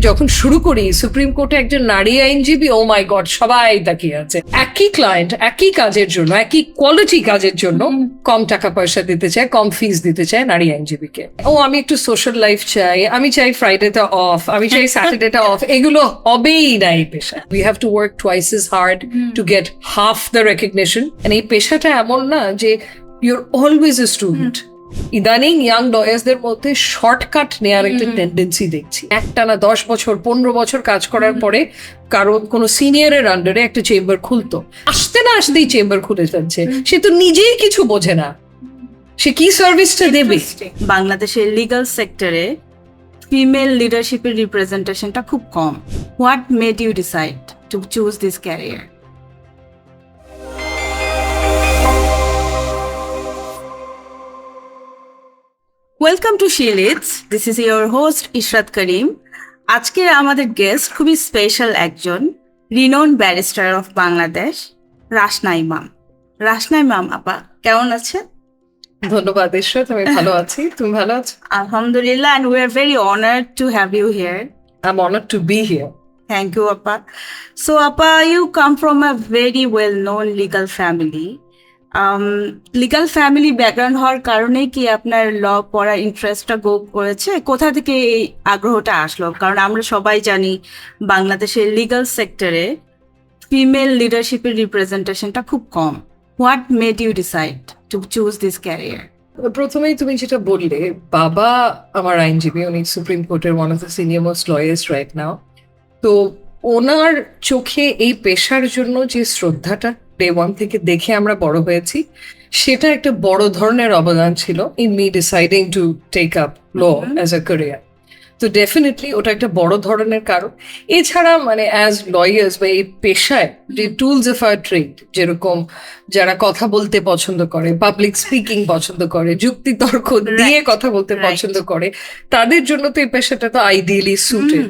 যখন শুরু করি সুপ্রিম কোর্টে একজন নারী আইনজীবী, ও মাই গড, সবাই তাকিয়ে আছে। একই ক্লায়েন্ট একই কাজের জন্য, একই কোয়ালিটি কাজের জন্য কম টাকা পয়সা দিতে চায়, কম ফিস দিতে চায় নারী আইনজীবীকে। ও আমি একটু সোশ্যাল লাইফ চাই, আমি চাই ফ্রাইডেটা অফ, আমি চাই স্যাটারডেটা অফ, এগুলো হবেই না এই পেশা। We have to work twice as hard to get half the recognition. এই পেশাটা এমন না যে ইউর অলওয়েজ এ স্টুডেন্ট। ইদানিং ইয়াং লয়ার্সদের মধ্যে শর্টকাট নেওয়ার একটা টেন্ডেন্সি দেখছি। একটানা 10 বছর 15 বছর কাজ করার পরে কারণ কোনো সিনিয়রের আন্ডারে একটা চেম্বার খুলতো, আসতে না আসতেই চেম্বার খুলে যাচ্ছে। সে তো নিজেই কিছু বোঝে না, সে কি সার্ভিসটা দেবে। বাংলাদেশের লিগ্যাল সেক্টরে ফিমেল লিডারশিপের রিপ্রেজেন্টেশনটা খুব কম। What made you decide to choose this career? Welcome to She Leads, this is your host Ishrat Karim. আজকের আমাদের গেস্ট খুবই স্পেশাল একজন, renowned barrister of Bangladesh, Rashna Imam. Rashna ইমাম আপা, কেমন আছেন? ধন্যবাদ ঈশ্বর, আমি ভালো আছি। তুমি ভালো আছো? Alhamdulillah, and we are very honored to have you here. I'm honored to be here. Thank you, Appa. So, Appa, you come from a very well-known legal family. Legal family background হওয়ার কারণে কি আপনার ল পড়ার ইন্টারেস্টটা grow করেছে? কোথা থেকে এই আগ্রহটা আসলো? কারণ আমরা সবাই জানি বাংলাদেশের লিগাল সেক্টরে ফিমেল লিডারশিপের রিপ্রেজেন্টেশনটা খুব কম। What made you decide to choose this career? প্রথমেই তুমি যেটা বললে, বাবা আমার আইনজীবী, উনি সুপ্রিম কোর্টের one of the senior most lawyers right now. তো ওনার চোখে এই পেশার জন্য যে শ্রদ্ধাটা ডে ওয়ান থেকে দেখে আমরা বড় হয়েছি, সেটা একটা বড় ধরনের অবদান ছিল in me deciding to take up law as a career. তো ডেফিনেটলি ওটা একটা বড় ধরনের কারণ। এছাড়া মানে অ্যাজ লয়ার্স বা এই পেশায় যে টুলস অফ আর ট্রেড, যেরকম যারা কথা বলতে পছন্দ করে, পাবলিক স্পিকিং পছন্দ করে, যুক্তি তর্ক দিয়ে কথা বলতে পছন্দ করে, তাদের জন্য তো এই পেশাটা তো আইডিয়ালি সুটেড।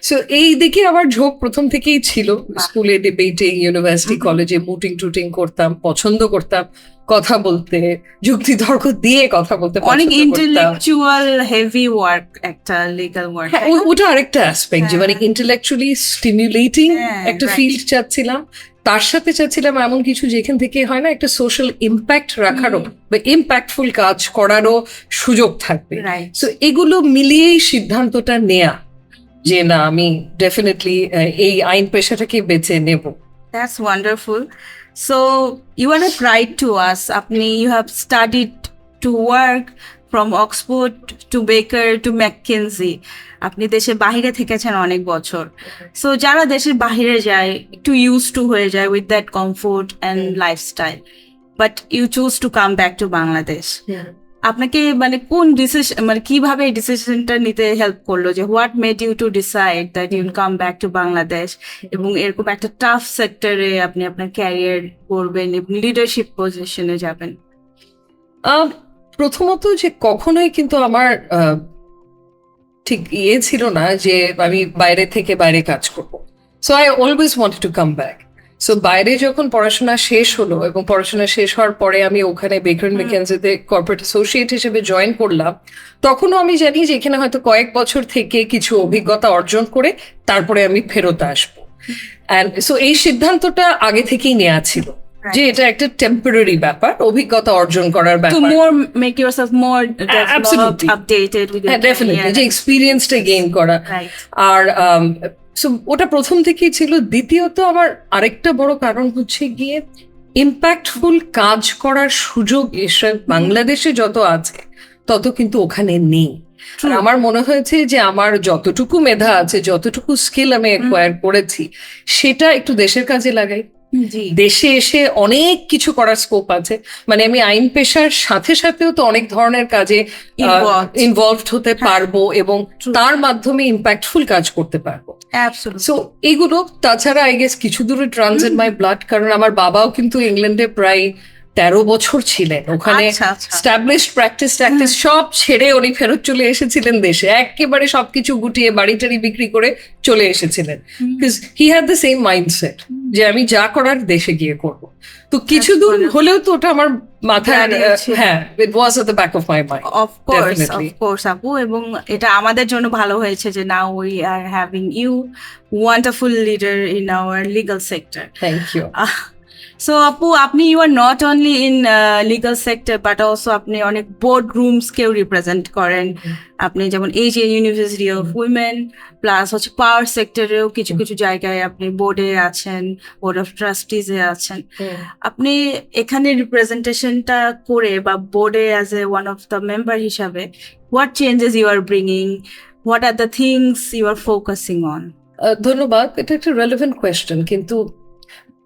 সো এই দিকে আমার ঝোঁক প্রথম থেকেই ছিল। স্কুলে ডিবেটিং, ইউনিভার্সিটি কলেজে মুটিং টুটিং করতাম, পছন্দ করতাম কথা বলতে, যুক্তি তর্ক দিয়ে কথা বলতে। অনেক ইন্টেলেকচুয়াল হেভি ওয়ার্ক একটা লিগ্যাল ওয়ার্ক। ওটা আরেকটা অ্যাসপেক্ট, যে মানে ইন্টেলেকচুয়ালি স্টিমুলেটিং একটা ফিল্ড চাচ্ছিলাম। তার সাথে চাচ্ছিলাম এমন কিছু যেখান থেকে হয় না একটা সোশ্যাল ইম্প্যাক্ট রাখারও বা ইম্প্যাক্টফুল কাজ করারও সুযোগ থাকবে। সো এগুলো মিলিয়েই সিদ্ধান্তটা নেয়া যে না, আমি ডেফিনেটলি এই আইন পেশাটাকে বেছে নেব। That's wonderful. So you are a pride to us. You have studied to work from Oxford to Baker to McKinsey. আপনি দেশের বাহিরে থেকেছেন অনেক বছর। সো যারা দেশের বাহিরে যায় একটু ইউজ টু হয়ে যায় with that comfort and lifestyle, but you choose to come back to Bangladesh. আপনাকে মানে কোন ডিসিশন, মানে কিভাবে এই ডিসিশনটা নিতে হেল্প করলো, যে what made you to decide that you come back to Bangladesh এবং এরকম একটা টাফ সেক্টরে আপনি আপনার ক্যারিয়ার করবেন এবং লিডারশিপ পজিশনে যাবেন? প্রথমত যে কখনোই কিন্তু আমার ঠিক ছিল না যে আমি বাইরে থেকে বাইরে কাজ করবো। So I always wanted to come back. So বাইরে যখন পড়াশোনা শেষ হলো এবং পড়াশোনা শেষ হওয়ার পরে আমি ওখানে বেকার ম্যাকেনজিতে কর্পোরেট অ্যাসোসিয়েট হিসেবে জয়েন করলাম, তখনও আমি জানি যে এখানে হয়তো কয়েক বছর থেকে কিছু অভিজ্ঞতা অর্জন করে তারপরে আমি ফেরত আসবো। অ্যান্ড সো এই সিদ্ধান্তটা আগে থেকেই নেওয়া ছিল যে এটা একটা টেম্পোরারি ব্যাপার, অভিজ্ঞতা অর্জন করার ব্যাপার। To more make yourself more updated with your definitely যে এক্সপেরিয়েন্সটা গেইন করা। আর সো ওটা প্রথম থেকেই ছিল। দ্বিতীয়ত আমার আরেকটা বড় কারণ হচ্ছে গিয়ে ইম্প্যাক্টফুল কাজ করার সুযোগ এসে বাংলাদেশে যত আছে তত কিন্তু ওখানে নেই। আমার মনে হয়েছে যে আমার যতটুকু মেধা আছে, যতটুকু স্কিল আমি অ্যাকোয়ার করেছি, সেটা একটু দেশের কাজে লাগাই। দেশে এসে অনেক কিছু করার স্কোপ আছে। মানে আমি আইন পেশার সাথে সাথেও তো অনেক ধরনের কাজে ইনভলভড হতে পারবো এবং তার মাধ্যমে ইম্প্যাক্টফুল কাজ করতে পারবো। সো এগুলো, তাছাড়া আই গেস কিছু দূরে ট্রান্স ইন মাই ব্লাড, কারণ আমার বাবাও কিন্তু ইংল্যান্ডে প্রায় 13 বছর ছিলেন। ওখানে স্টাবলিশড প্র্যাকটিস সব ছেড়ে উনি ফেরত চলে এসেছিলেন দেশে, একেবারে সবকিছু গুটিয়ে বাড়ি টাড়ি বিক্রি করে চলে এসেছিলেন। He had the same mindset যে আমি যা করার দেশে গিয়ে করব। তো কিছু দূর হলেও তো ওটা আমার মাথায়, হ্যাঁ, it was at the back of my mind. Of course Definitely. আপু, এবং এটা আমাদের জন্য ভালো হয়েছে যে now we are having you wonderful leader in our legal sector. Thank you. So আপু, আপনি you are not only in legal sector but also আপনি অনেক বোর্ড রুমস কেও রিপ্রেজেন্ট করেন। আপনি যেমন Asian University of Women, plus হচ্ছে power সেক্টরেও কিছু কিছু জায়গায় আপনি বোর্ডে আছেন, বোর্ড অফ ট্রাস্টিজে আছেন। আপনি এখানে রিপ্রেজেন্টেশনটা করে বা বোর্ডে as a one of the member হিসাবে what changes you are bringing, what are the things you are focusing on? ধন্যবাদ, এটা একটা রেলেভেন্ট কোয়েশ্চেন। কিন্তু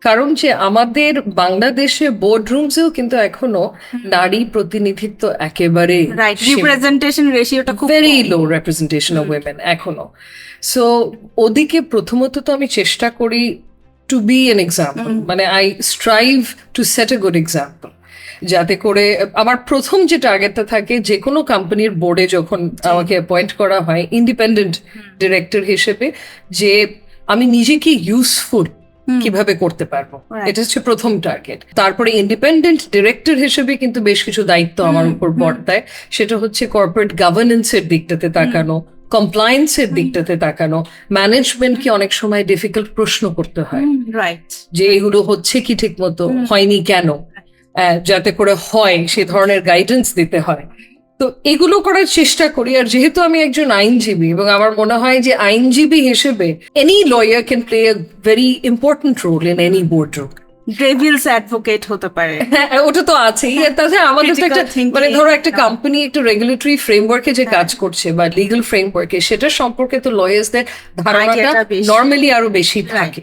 কারণ যে আমাদের বাংলাদেশে বোর্ড রুমসেও কিন্তু এখনো নারী প্রতিনিধিত্ব একেবারে রাইট, রিপ্রেজেন্টেশন রেশিওটা খুব very low, representation of women এখনো। সো ওদিকে প্রথমত তো আমি চেষ্টা করি টু বি এন এক্সাম্পল, মানে I strive two set a good example, যাতে করে আমার প্রথম যে টার্গেটটা থাকে যে কোনো কোম্পানির বোর্ডে যখন আমাকে অ্যাপয়েন্ট করা হয় ইন্ডিপেন্ডেন্ট ডিরেক্টর হিসেবে, যে আমি নিজেকে ইউজফুল কিভাবে করতে পারবো, এটা হচ্ছে প্রথম টার্গেট। তারপরে ইন্ডিপেন্ডেন্ট ডিরেক্টর হিসেবে কিন্তু বেশ কিছু দায়িত্ব আমার উপর বর্তায়, সেটা হচ্ছে কর্পোরেট গভর্নেন্সের দিকটাতে তাকানো, কমপ্লায়েন্সের দিকটাতে তাকানো, ম্যানেজমেন্টকে অনেক সময় ডিফিকাল্ট প্রশ্ন করতে হয়, রাইট, যে এগুলো হচ্ছে কি ঠিক মতো, হয়নি কেন, যাতে করে হয় সে ধরনের গাইডেন্স দিতে হয়। তো এগুলো করার চেষ্টা করি। আর যেহেতু আমি একজন আইনজীবী এবং আমার মনে হয় যে আইনজীবী হিসেবে any lawyer can play a very important role in any board room. Devil's advocate হতে পারে, হ্যাঁ, ওটা তো আছেই। তাছাড়া আমাদের তো একটা মানে ধরো একটা কোম্পানি একটা রেগুলেটরি ফ্রেমওয়ার্কে যে কাজ করছে বা লিগ্যাল ফ্রেমওয়ার্কে, সেটা সম্পর্কে তো লয়ার্সদের ধারণাটা নর্মালি আরো বেশি থাকে।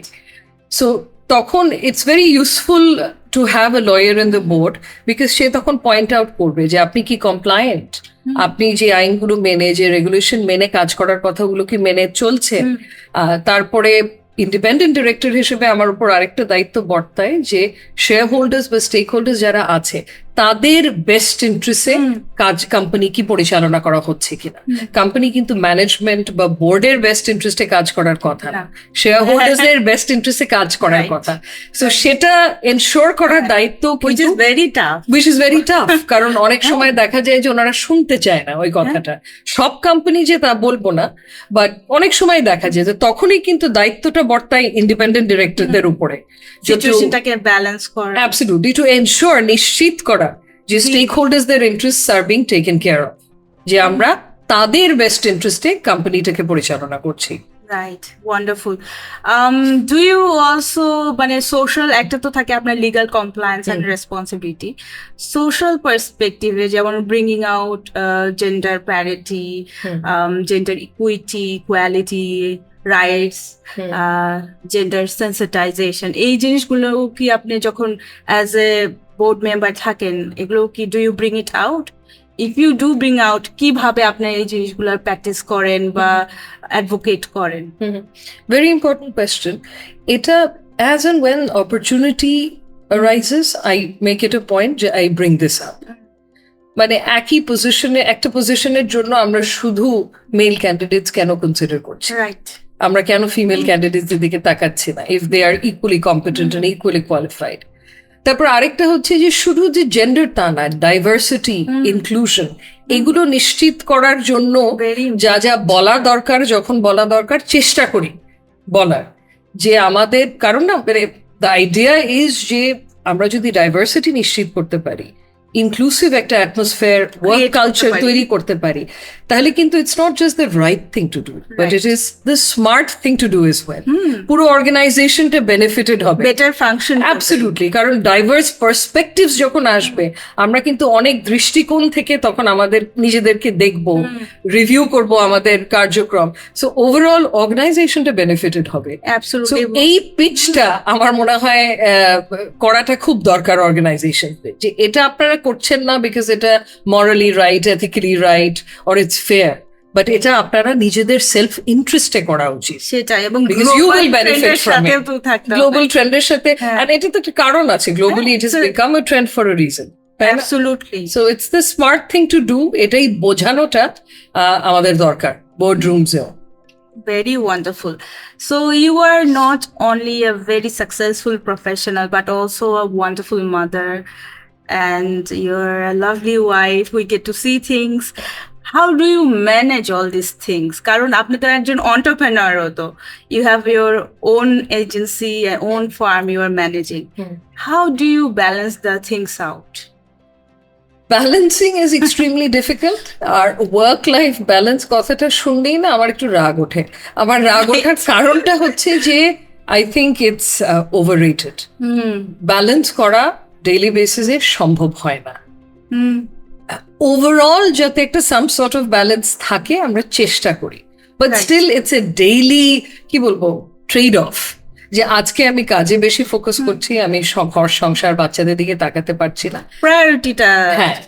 সো তখন it's very useful to have a lawyer in the board, because সে তখন পয়েন্ট আউট করবে যে আপনি কি কমপ্লায়েন্ট, আপনি যে আইনগুলো মেনে, যে রেগুলেশন মেনে কাজ করার কথাগুলো কি মেনে চলছে। তারপরে ইন্ডিপেন্ডেন্ট ডিরেক্টর হিসেবে আমার উপর আরেকটা দায়িত্ব বর্তায় যে শেয়ার হোল্ডার্স বা স্টেক হোল্ডার্স যারা আছে তাদের বেস্ট ইন্টারেস্টে কাজ কোম্পানি কি পরিচালনা করা হচ্ছে কিনা। কোম্পানি কিন্তু ম্যানেজমেন্ট বা বোর্ডের বেস্ট ইন্টারেস্টে কাজ করার কথা না, শেয়ার হোল্ডার্স এর বেস্ট ইন্টারেস্টে কাজ করার কথা। সো সেটা এনশোর করার দায়িত্ব which is very tough. which is very tough, কারণ অনেক সময় দেখা যায় যে ওনারা শুনতে চায় না ওই কথাটা। সব কোম্পানি যে তা বলবো না, বাট অনেক সময় দেখা যায় যে তখনই কিন্তু দায়িত্বটা বর্তায় ইন্ডিপেন্ডেন্ট ডিরেক্টরদের উপরে, সিচুয়েশনটাকে ব্যালেন্স করা, অ্যাবসলিউটলি, টু এনশোর, নিশ্চিত করা যে স্টেক হোল্ডার্সদের interests are being taken care of, যে আমরা তাদের বেস্ট ইন্টারেস্টে কোম্পানিটাকে পরিচালনা করছি। Right, wonderful. Do you also, মানে সোশ্যাল একটা তো থাকে আপনার legal compliance and responsibility, social পার্সপেক্টিভে যেমন bringing out gender parity, gender equity, equality, rights, gender sensitization, এই জিনিসগুলো কি আপনি যখন অ্যাজ এ বোর্ড মেম্বার থাকেন, এগুলো কি do you bring it out? If you do bring out, কিভাবে আপনি এই জিনিসগুলো প্র্যাকটিস করেন বা অ্যাডভোকেট করেন? ভেরি ইম্পর্টেন্ট কোয়েশ্চেন এটা। As and when opportunity arises, I make it a point যে I bring this up. মানে একই পজিশনে, একটা পজিশনের জন্য আমরা শুধু মেল ক্যান্ডিডেটস কেন কনসিডার করছি, রাইট, আমরা কেন ফিমেল ক্যান্ডিডেটসদের দিকে তাকাচ্ছি না, if they are equally competent and equally qualified. তারপর আরেকটা হচ্ছে যে শুধু যে জেন্ডার তা না, ডাইভার্সিটি, ইনক্লুশন, এগুলো নিশ্চিত করার জন্য যা যা বলা দরকার, যখন বলা দরকার চেষ্টা করি বলার, যে আমাদের, কারণ না মানে দ্য আইডিয়া ইজ যে আমরা যদি ডাইভার্সিটি নিশ্চিত করতে পারি, ইনক্লুসিভ একটা অ্যাটমসফিয়ার, ওয়ার্ক কালচার তৈরি করতে পারি, তাহলে কিন্তু it's not just the right thing to do, but it is the smart thing to do as well. পুরো অর্গানাইজেশনটা বেনিফিটেড হবে, বেটার ফাংশন, অ্যাবসলিউটলি। কারণ ডাইভার্স পার্সপেক্টিভস যখন আসবে, আমরা কিন্তু অনেক দৃষ্টিকোণ থেকে তখন আমাদের নিজেদেরকে দেখব, রিভিউ করব আমাদের কার্যক্রম, সো ওভারঅল অর্গানাইজেশনটা বেনিফিটেড হবে। অ্যাবসলিউটলি। এই পিচটা আমার মনে হয় করাটা খুব দরকার অর্গানাইজেশনকে, যে এটা আপনারা করছেন না বিকজ এটা morally right, ethically right, or it's fair, but এটা আপনারা নিজেদের সেলফ ইন্টারেস্টে করা উচিত। সেটাই, এবং you will benefit from it. Global ট্রেন্ডের সাথে, হ্যাঁ। and এটা তো একটা কারণ আছে, globally it has become a trend for a reason. Absolutely. So it's the smart thing to do, এটাই বোঝানোটা আমাদের দরকার board রুমসেও। Very wonderful. So you are not only a very successful professional, but also a wonderful mother, and you're a lovely wife. We get to see things. How do you manage all these things? কারণ আপনি তো একজন entrepreneur তো. You have your own agency and own farm you are managing. How do you balance the things out? Balancing is extremely difficult. আর work life balance কথাটা শুনলেই না আমার একটু রাগ ওঠে। আমার রাগ ওঠার কারণটা হচ্ছে যে I think it's over rated. Balance করা ডেইলি বেসিসে সম্ভব হয় না। ওভারঅল যাতে একটা সাম সর্ট অফ ব্যালেন্স থাকে আমরা চেষ্টা করি, but still it's a daily কি বলবো ট্রেড অফ, যে আজকে আমি কাজে বেশি ফোকাস করছি, আমি ঘর সংসার বাচ্চাদের দিকে তাকাতে পারছি না, প্রায়োরিটিটা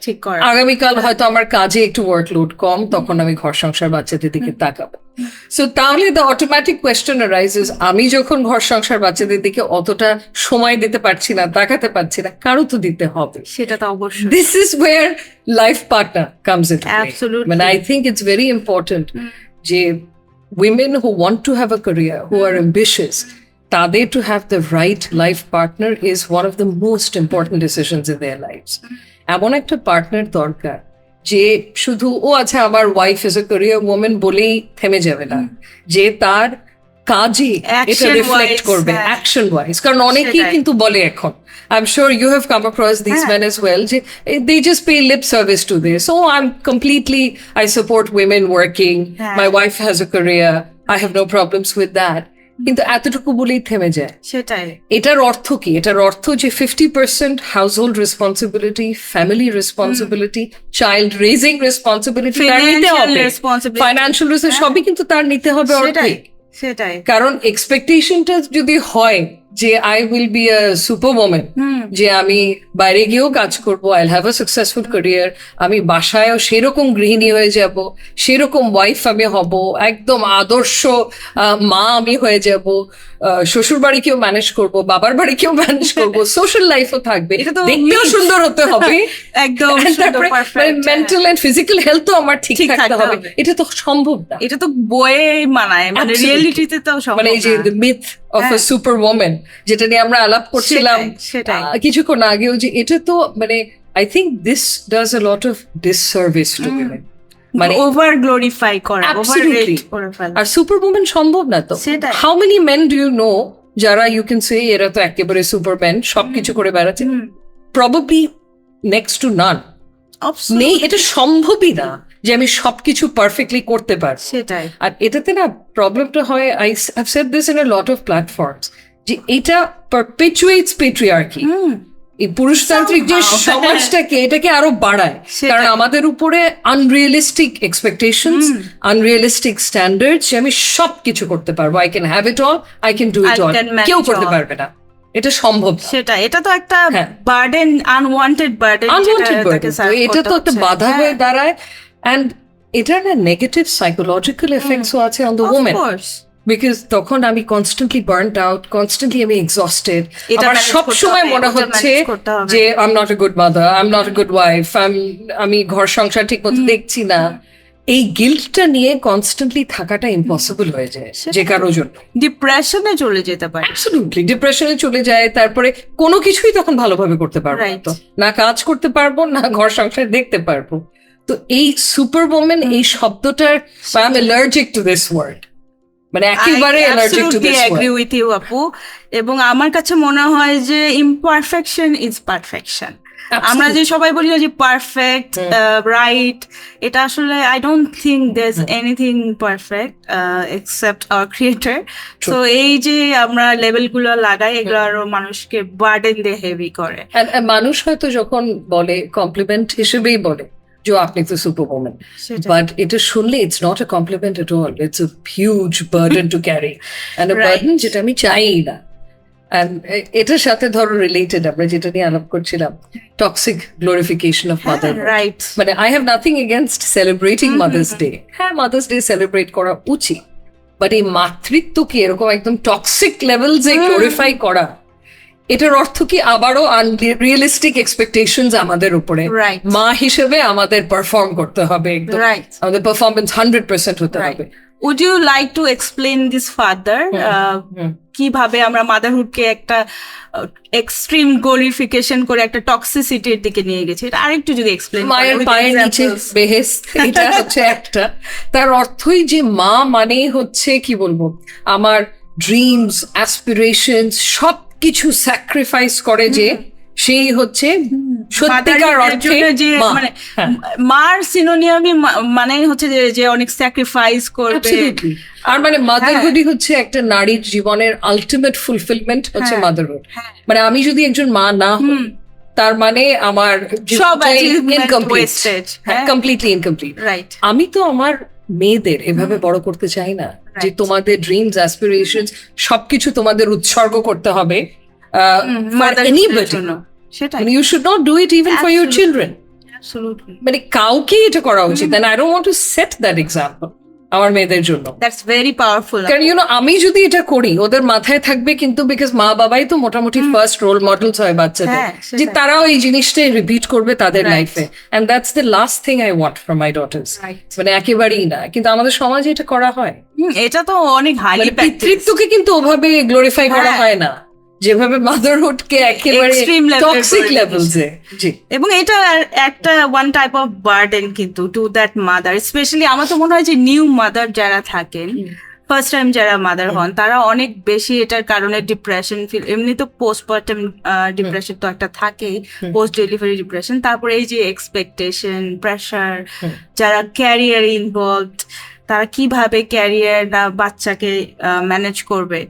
ঠিক করা। আগামীকাল হয়তো আমার কাজে একটু ওয়ার্কলোড কম, তখন আমি ঘর সংসার বাচ্চাদের দিকে তাকাবো। সো তাহলে দ্য অটোমেটিক কোয়েশ্চেন অ্যারাইজেস, আমি যখন ঘর সংসার বাচ্চাদের দিকে অতটা সময় দিতে পারছি না, তাকাতে পারছি না, কারো তো দিতে হবে। সেটা তো অবশ্যই। This is wire life partner comes in. Absolutely. মানে I think it's very important যে women who want to have a career, who are ambitious, তাদের to have the right life partner is one of the most important decisions in their lives. এমন একটা partner দরকার যে শুধু ও আচ্ছা আমার wife is a career women বলেই থেমে যাবে না, যে তার কাজে এটা রিফ্লেক্ট করবে অ্যাকশন ওয়াইজ। কারণ অনেকেই কিন্তু বলে এখন, I'm sure you have come across these men as well, they just pay lip service to this. Oh, I support women working, my wife has a career, I have no problems with that. কিন্তু এতটুকু বলেই থেমে যায়। সেটাই। এটার অর্থ কি? এটার অর্থ যে 50% household responsibility, family responsibility, child raising responsibility তার নিতে হবে, ফাইন্যান্সিয়াল রেসপন্সিবিলিটি সবই কিন্তু তার নিতে হবে অর্থিক। সেটাই। কারণ এক্সপেকটেশনটা যদি হয় যে I will be a super woman, যে আমি বাইরে গিয়েও কাজ করবো, I have a successful career, আমি বাসায়ও সেরকম গৃহিণী হয়ে যাব, সেরকম ওয়াইফ আমি হব, একদম আদর্শ মা আমি হয়ে যাব, শ্বশুর বাড়িকেও ম্যানেজ করবো, বাবার বাড়িকেও ম্যানেজ করবো, সোশ্যাল লাইফও থাকবে, দেখতেও সুন্দর হতে হবে, একদম মেন্টাল এন্ড ফিজিক্যাল হেলথও আমার ঠিক থাকতে হবে। এটা তো সম্ভব না। এটা তো বইয়ে মানায়, মানে রিয়েলিটিতে তো সম্ভব না। মানে এই যে the myth of a super woman, যেটা নিয়ে আমরা আলাপ করছিলাম কিছুক্ষণ আগেও, যে এটা তো মানে I think this does a lot of disservice to women. মানে ওভার গ্লোরিফাই করা, ওভার রেট করে ফেলা। আর সুপার ওম্যান সম্ভব না তো। How many men do you know যারা ইউ ক্যান সে এরা তো একেবারে সুপারম্যান, সবকিছু করে বেড়াচ্ছে? Probably next to none. নেই, এটা সম্ভবই না যে আমি সবকিছু পারফেক্টলি করতে পারবো। সেটাই। আর এটাতে না প্রবলেমটা হয়, I have said this in a lot of platforms, যে এটা পারপেচুয়েটস পেট্রিয়ার্কি, এই পুরুষতান্ত্রিক যে সমাজটাকে এটাকে আরো বাড়ায়। কারণ আমাদের উপরে আনরিয়েলিস্টিক এক্সপেকটেশনস, আনরিয়েলিস্টিক স্ট্যান্ডার্ডস, যে আমি সবকিছু করতে পারবো, I can have it all, I can do it all, কেউ করতে পারবে না, এটা সম্ভব। সেটা, এটা তো একটা বার্ডেন, আনওয়ান্টেড বার্ডেন, এটা তো একটা বাধা হয়ে দাঁড়ায়। And এটার না নেগেটিভ সাইকোলজিক্যাল এফেক্টসও আছে অন দ্য ওমেন, বিকজ তখন আমি কনস্ট্যান্টলি বার্নড আউট, কনস্ট্যান্টলি আমি এক্সস্টেড, আমার সবসময় মনে হচ্ছে যে I am not a good mother, I am not a good wife, আমি ঘর সংসার ঠিক মতো দেখছি না। এই গিল্টটা নিয়ে কনস্ট্যান্টলি থাকাটা ইম্পসিবল হয়ে যায় যে কারোর জন্য। ডিপ্রেশনে চলে যেতে পারে, অ্যাবসলিউটলি ডিপ্রেশনে চলে যায়। তারপরে কোনো কিছুই তখন ভালোভাবে করতে পারবো না, কাজ করতে পারবো না, ঘর সংসার দেখতে পারবো। তো এই সুপার ওম্যান এই শব্দটার, I am allergic to this word, মানে একেবারে allergic to this word. Agree with you আপু। এবং আমার কাছে মনে হয় যে ইমপারফেকশন ইজ পারফেকশন। আমরা যে সবাই বলি না যে পারফেক্ট, রাইট, এটা আসলে I don't think there is anything perfect except our creator. So এই যে আমরা লেভেলগুলো লাগাই, এগুলো আরো মানুষকে বার্ডেন দিয়ে হেভি করে। মানুষ হয়তো যখন বলে কমপ্লিমেন্ট হিসেবেই বলে যে আপনি তো সুপার ওম্যান, বাট এটা শুনলে it's not a compliment at all, it's a huge burden to carry, and a burden যেটা আমি চাই না। And এটার সাথে ধরো রিলেটেড আমরা যেটা নিয়ে আলাপ করছিলাম, toxic glorification of mother. Right. মানে I have nothing against celebrating Mother's Day, হ্যাঁ মাদার্স ডে সেলিব্রেট করা উচিত, বাট এই মাতৃত্বকে এরকম একদম টক্সিক লেভেল যে গ্লোরিফাই করা, এটার অর্থ কি আবারও আনরিয়েলিস্টিক এক্সপেকটেশনস আমাদের উপরে। মা হিসেবে আমাদের পারফর্ম করতে হবে, আমাদের পারফরমেন্স 100% হতে হবে। would you like to explain this further? কিভাবে আমরা মাদারহুডকে একটা এক্সট্রিম গ্লোরিফিকেশন করে একটা টক্সিসিটির দিকে নিয়ে গেছি, এটা আরেকটু যদি এক্সপ্লেইন মায়ের পায়ের নিচে বেহেশত, এটা হচ্ছে একটা। তার অর্থই যে মা মানেই হচ্ছে কি বলবো, আমার ড্রিমস, অ্যাসপিরেশনস সবকিছু স্যাক্রিফাইস করে যে সেই হচ্ছে সত্যিকার অর্থে যে মা। মানে মার সিনোনিয়ামই মানে হচ্ছে যে অনেক স্যাক্রিফাইস করবে। Absolutely. আর মানে মাদারহুডই হচ্ছে একটা নারীর জীবনের আলটিমেট ফুলফিলমেন্ট হচ্ছে মাদারহুড। মানে আমি যদি একজন মা না হই, তার মানে আমার সব কমপ্লিটলি ইনকমপ্লিট। রাইট। আমি তো আমার মেয়েদের এভাবে বড় করতে চাই না যে তোমাদের ড্রিমস, অ্যাসপিরেশনস সবকিছু তোমাদের উৎসর্গ করতে হবে for anybody. সেটাই। You should not do it even for your children. Absolutely. মানে কাউকে এটা করা উচিত, and I don't want to set that example আমার মেয়েদের জন্য। That's very powerful. কারণ আমি যদি এটা করি ওদের মাথায় থাকবে, কিন্তু বিকজ মা বাবাই তো মোটামুটি ফার্স্ট রোল মডেলস হয় বাচ্চাদের, যে তারাও এই জিনিসটাই রিপিট করবে তাদের লাইফে, and that's the last thing I want for my daughters. মানে একেবারেই না, কিন্তু আমাদের সমাজে এটা করা হয়। এটা তো অনেক হাইলি পিতৃত্বকে কিন্তু ওভাবে গ্লোরিফাই করা হয় না যেভাবে মাদারহুডকে একেবারে টক্সিক লেভেলসে। জি, এবং এটা একটা ওয়ান টাইপ অফ বার্ডেন কিন্তু টু দ্যাট মাদার, স্পেশালি আমার তো মনে হয় যে নিউ মাদার যারা থাকেন, ফার্স্ট টাইম যারা মাদার হন, তারা অনেক বেশি এটার কারণে ডিপ্রেশন ফিল, এমনি তো পোস্টপার্টাম ডিপ্রেশন তো একটা থাকেই, পোস্ট ডেলিভারি ডিপ্রেশন, তারপরে এই যে এক্সপেকটেশন, প্রেশার, যারা ক্যারিয়ার ইনভলভড, তারা কিভাবে ক্যারিয়ার না বাচ্চাকে ম্যানেজ করবে,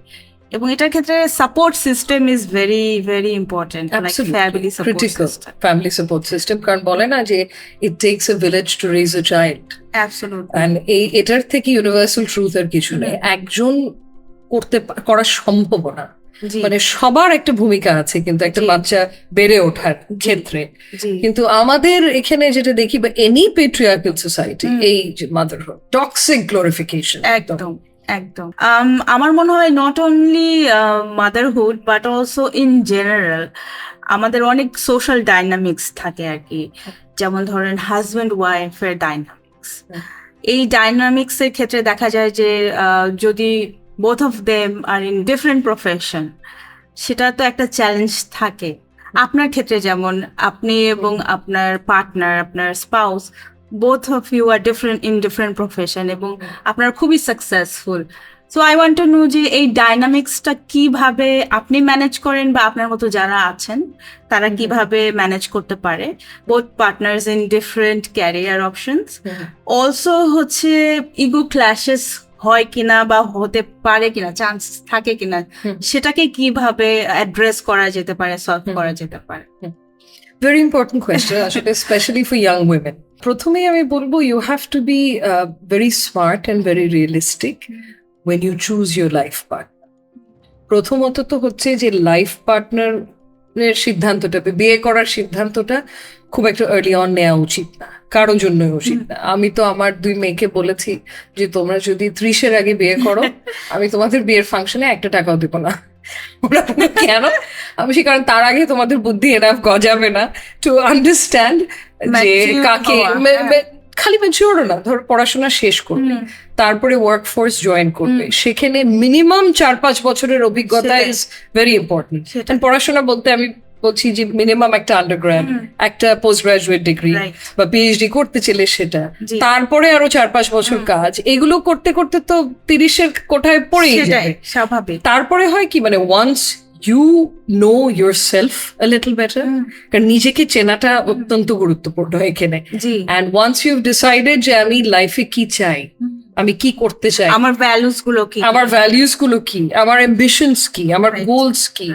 এবং এটার ক্ষেত্রে support system is very very important, like family support system. Family support system, কারণ বলে না যে it takes a village to raise a child. Absolutely. And এটার থেকে ইউনিভার্সাল ট্রুথ আর কিছু নেই। একজন করা সম্ভব না, মানে সবার একটা ভূমিকা আছে কিন্তু একটা বাচ্চা বেড়ে ওঠার ক্ষেত্রে। কিন্তু আমাদের এখানে যেটা দেখি, বা এনি পেট্রিয়ার্কাল সোসাইটি, এই যে মাদারহুড টক্সিক গ্লোরিফিকেশন। একদম একদম। আমার মনে হয় not only motherhood but also in general আমাদের অনেক সোশ্যাল ডাইনামিক্স থাকে আর কি, যেমন ধরেন হাজব্যান্ড ওয়াইফের ডাইনামিক্স। এই ডাইনামিক্স এর ক্ষেত্রে দেখা যায় যে যদি both of them are in different profession, সেটা তো একটা চ্যালেঞ্জ থাকে। আপনার ক্ষেত্রে যেমন আপনি এবং আপনার পার্টনার, আপনার spouse, both of you are different in different profession এবং আপনারা খুবই successful. So I want to know যে এই ডাইনামিক্সটা কিভাবে আপনি ম্যানেজ করেন, বা আপনার মতো যারা আছেন তারা কিভাবে ম্যানেজ করতে পারে, both partners in different career options. Also হচ্ছে ইগো ক্ল্যাশেস হয় কিনা বা হতে পারে কিনা, চান্স থাকে কিনা, সেটাকে কিভাবে অ্যাড্রেস করা যেতে পারে, সলভ করা যেতে পারে। ভেরি ইম্পর্টেন্ট কোয়েশ্চেন আসলে, স্পেশালি ফর ইয়াং উইমেন। প্রথমেই আমি বলবো you have to be very smart and very realistic when you choose your life partner. প্রথমত তো হচ্ছে যে লাইফ পার্টনারের সিদ্ধান্তটা, বিয়ে করার সিদ্ধান্তটা খুব একটা আর্লি অন নেওয়া উচিত না, কারোর জন্যই উচিত না। আমি তো আমার 2 মেয়েকে বলেছি যে তোমরা যদি 30-এর আগে বিয়ে করো, আমি তোমাদের বিয়ের ফাংশনে 1 টাকাও দেবো না। ওরা কেন? আমি সে কারণ তার আগে তোমাদের বুদ্ধি এনাফ গজাবে না টু আন্ডারস্ট্যান্ড যে কাকে, খালি ম্যাচিওর না, ধর পড়াশোনা শেষ করবে, তারপরে ওয়ার্কফোর্স জয়েন করবে, সেখানে মিনিমাম 4-5 বছরের অভিজ্ঞতা ইজ ভেরি ইম্পর্টেন্ট। পড়াশোনা বলতে আমি বলছি যে মিনিমাম একটা আন্ডারগ্র্যাড, একটা পোস্ট গ্রাজুয়েট ডিগ্রি বা পিএইচডি করতে চাইলে সেটা, তারপরে আরো 4-5 বছর কাজ, এগুলো করতে করতে তো 30-এর কোঠায় পড়ে যায় স্বাভাবিক। তারপরে হয় কি, মানে once you know yourself a little better, কারণ নিজেকে চেনাটা অত্যন্ত গুরুত্বপূর্ণ এখানে। and once you've decided যে আমি লাইফে কি চাই, আমি কি করতে চাই, আমার ভ্যালুস গুলো কি, আমার অ্যাম্বিশনস কি, আমার গোলস কি,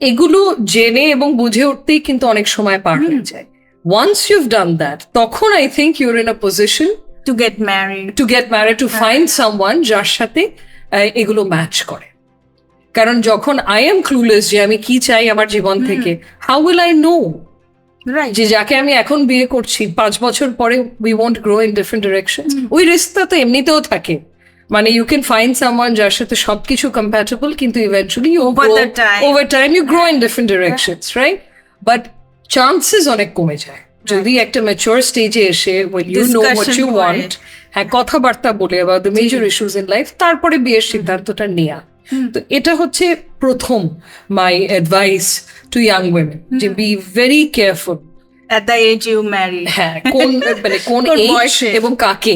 এগুলো জেনে এবং বুঝে উঠতেই কিন্তু অনেক সময় পার হয়ে যায়। once you've done that, তখন I think you're in a position to get married, to find someone যার সাথে এগুলো ম্যাচ করে। কারণ যখন আই এম ক্লুলেস যে আমি কি চাই আমার জীবন থেকে, হাউ উইল আই নো যে যাকে আমি এখন বিয়ে করছি 5 বছর পরে we won't grow in different direction. ওই রিস্কটা তো এমনিতেও থাকে, মানে ইউ ক্যান ফাইন্ড সামওয়ান যার সাথে সবকিছু কম্প্যাটেবল, কিন্তু eventually over time you grow in different directions, right? But chances অনেক কমে যায় যদি একটা ম্যাচিওর স্টেজে এসে when you know what you want হ্যাঁ কথাবার্তা বলে about the major issues in life, তারপরে বিয়ের সিদ্ধান্তটা নেয়া। তো এটা হচ্ছে প্রথম my advice to young women, যে be very careful at the age you marry. হ্যাঁ কোন মানে কোন কোন এজ বয়সে। এবং কাকে।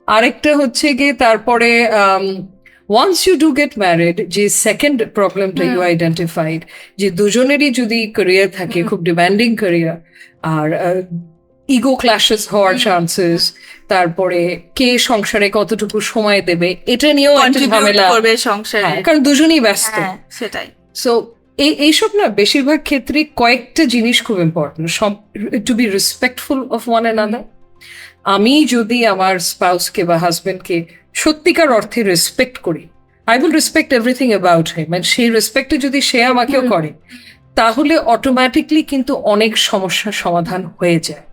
আরেকটা হচ্ছে গিয়ে তারপরে once you do get married, যে সেকেন্ড প্রবলেমটা ইউ আইডেন্টিফাইড, যে দুজনেরই যদি ক্যারিয়ার থাকে খুব ডিমান্ডিং ক্যারিয়ার, আর ইগো ক্ল্যাশেস হওয়ার চান্সেস, তারপরে কে সংসারে কতটুকু সময় দেবে এটা নিয়েও একটা Contribute ঝামেলা, করবে সংসারে। হ্যাঁ, কারণ দুজনেই ব্যস্ত। হ্যাঁ, সেটাই। সো এইসব না বেশিরভাগ ক্ষেত্রে কয়েকটা জিনিস খুব important, to be respectful of one another. আমি যদি আমার স্পাউসকে বা হাজবেন্ডকে সত্যিকার অর্থে রেসপেক্ট করি, I will respect everything about him, মানে সেই রেসপেক্টে যদি সে আমাকেও করে, তাহলে অটোমেটিকলি কিন্তু অনেক সমস্যার সমাধান হয়ে যায়।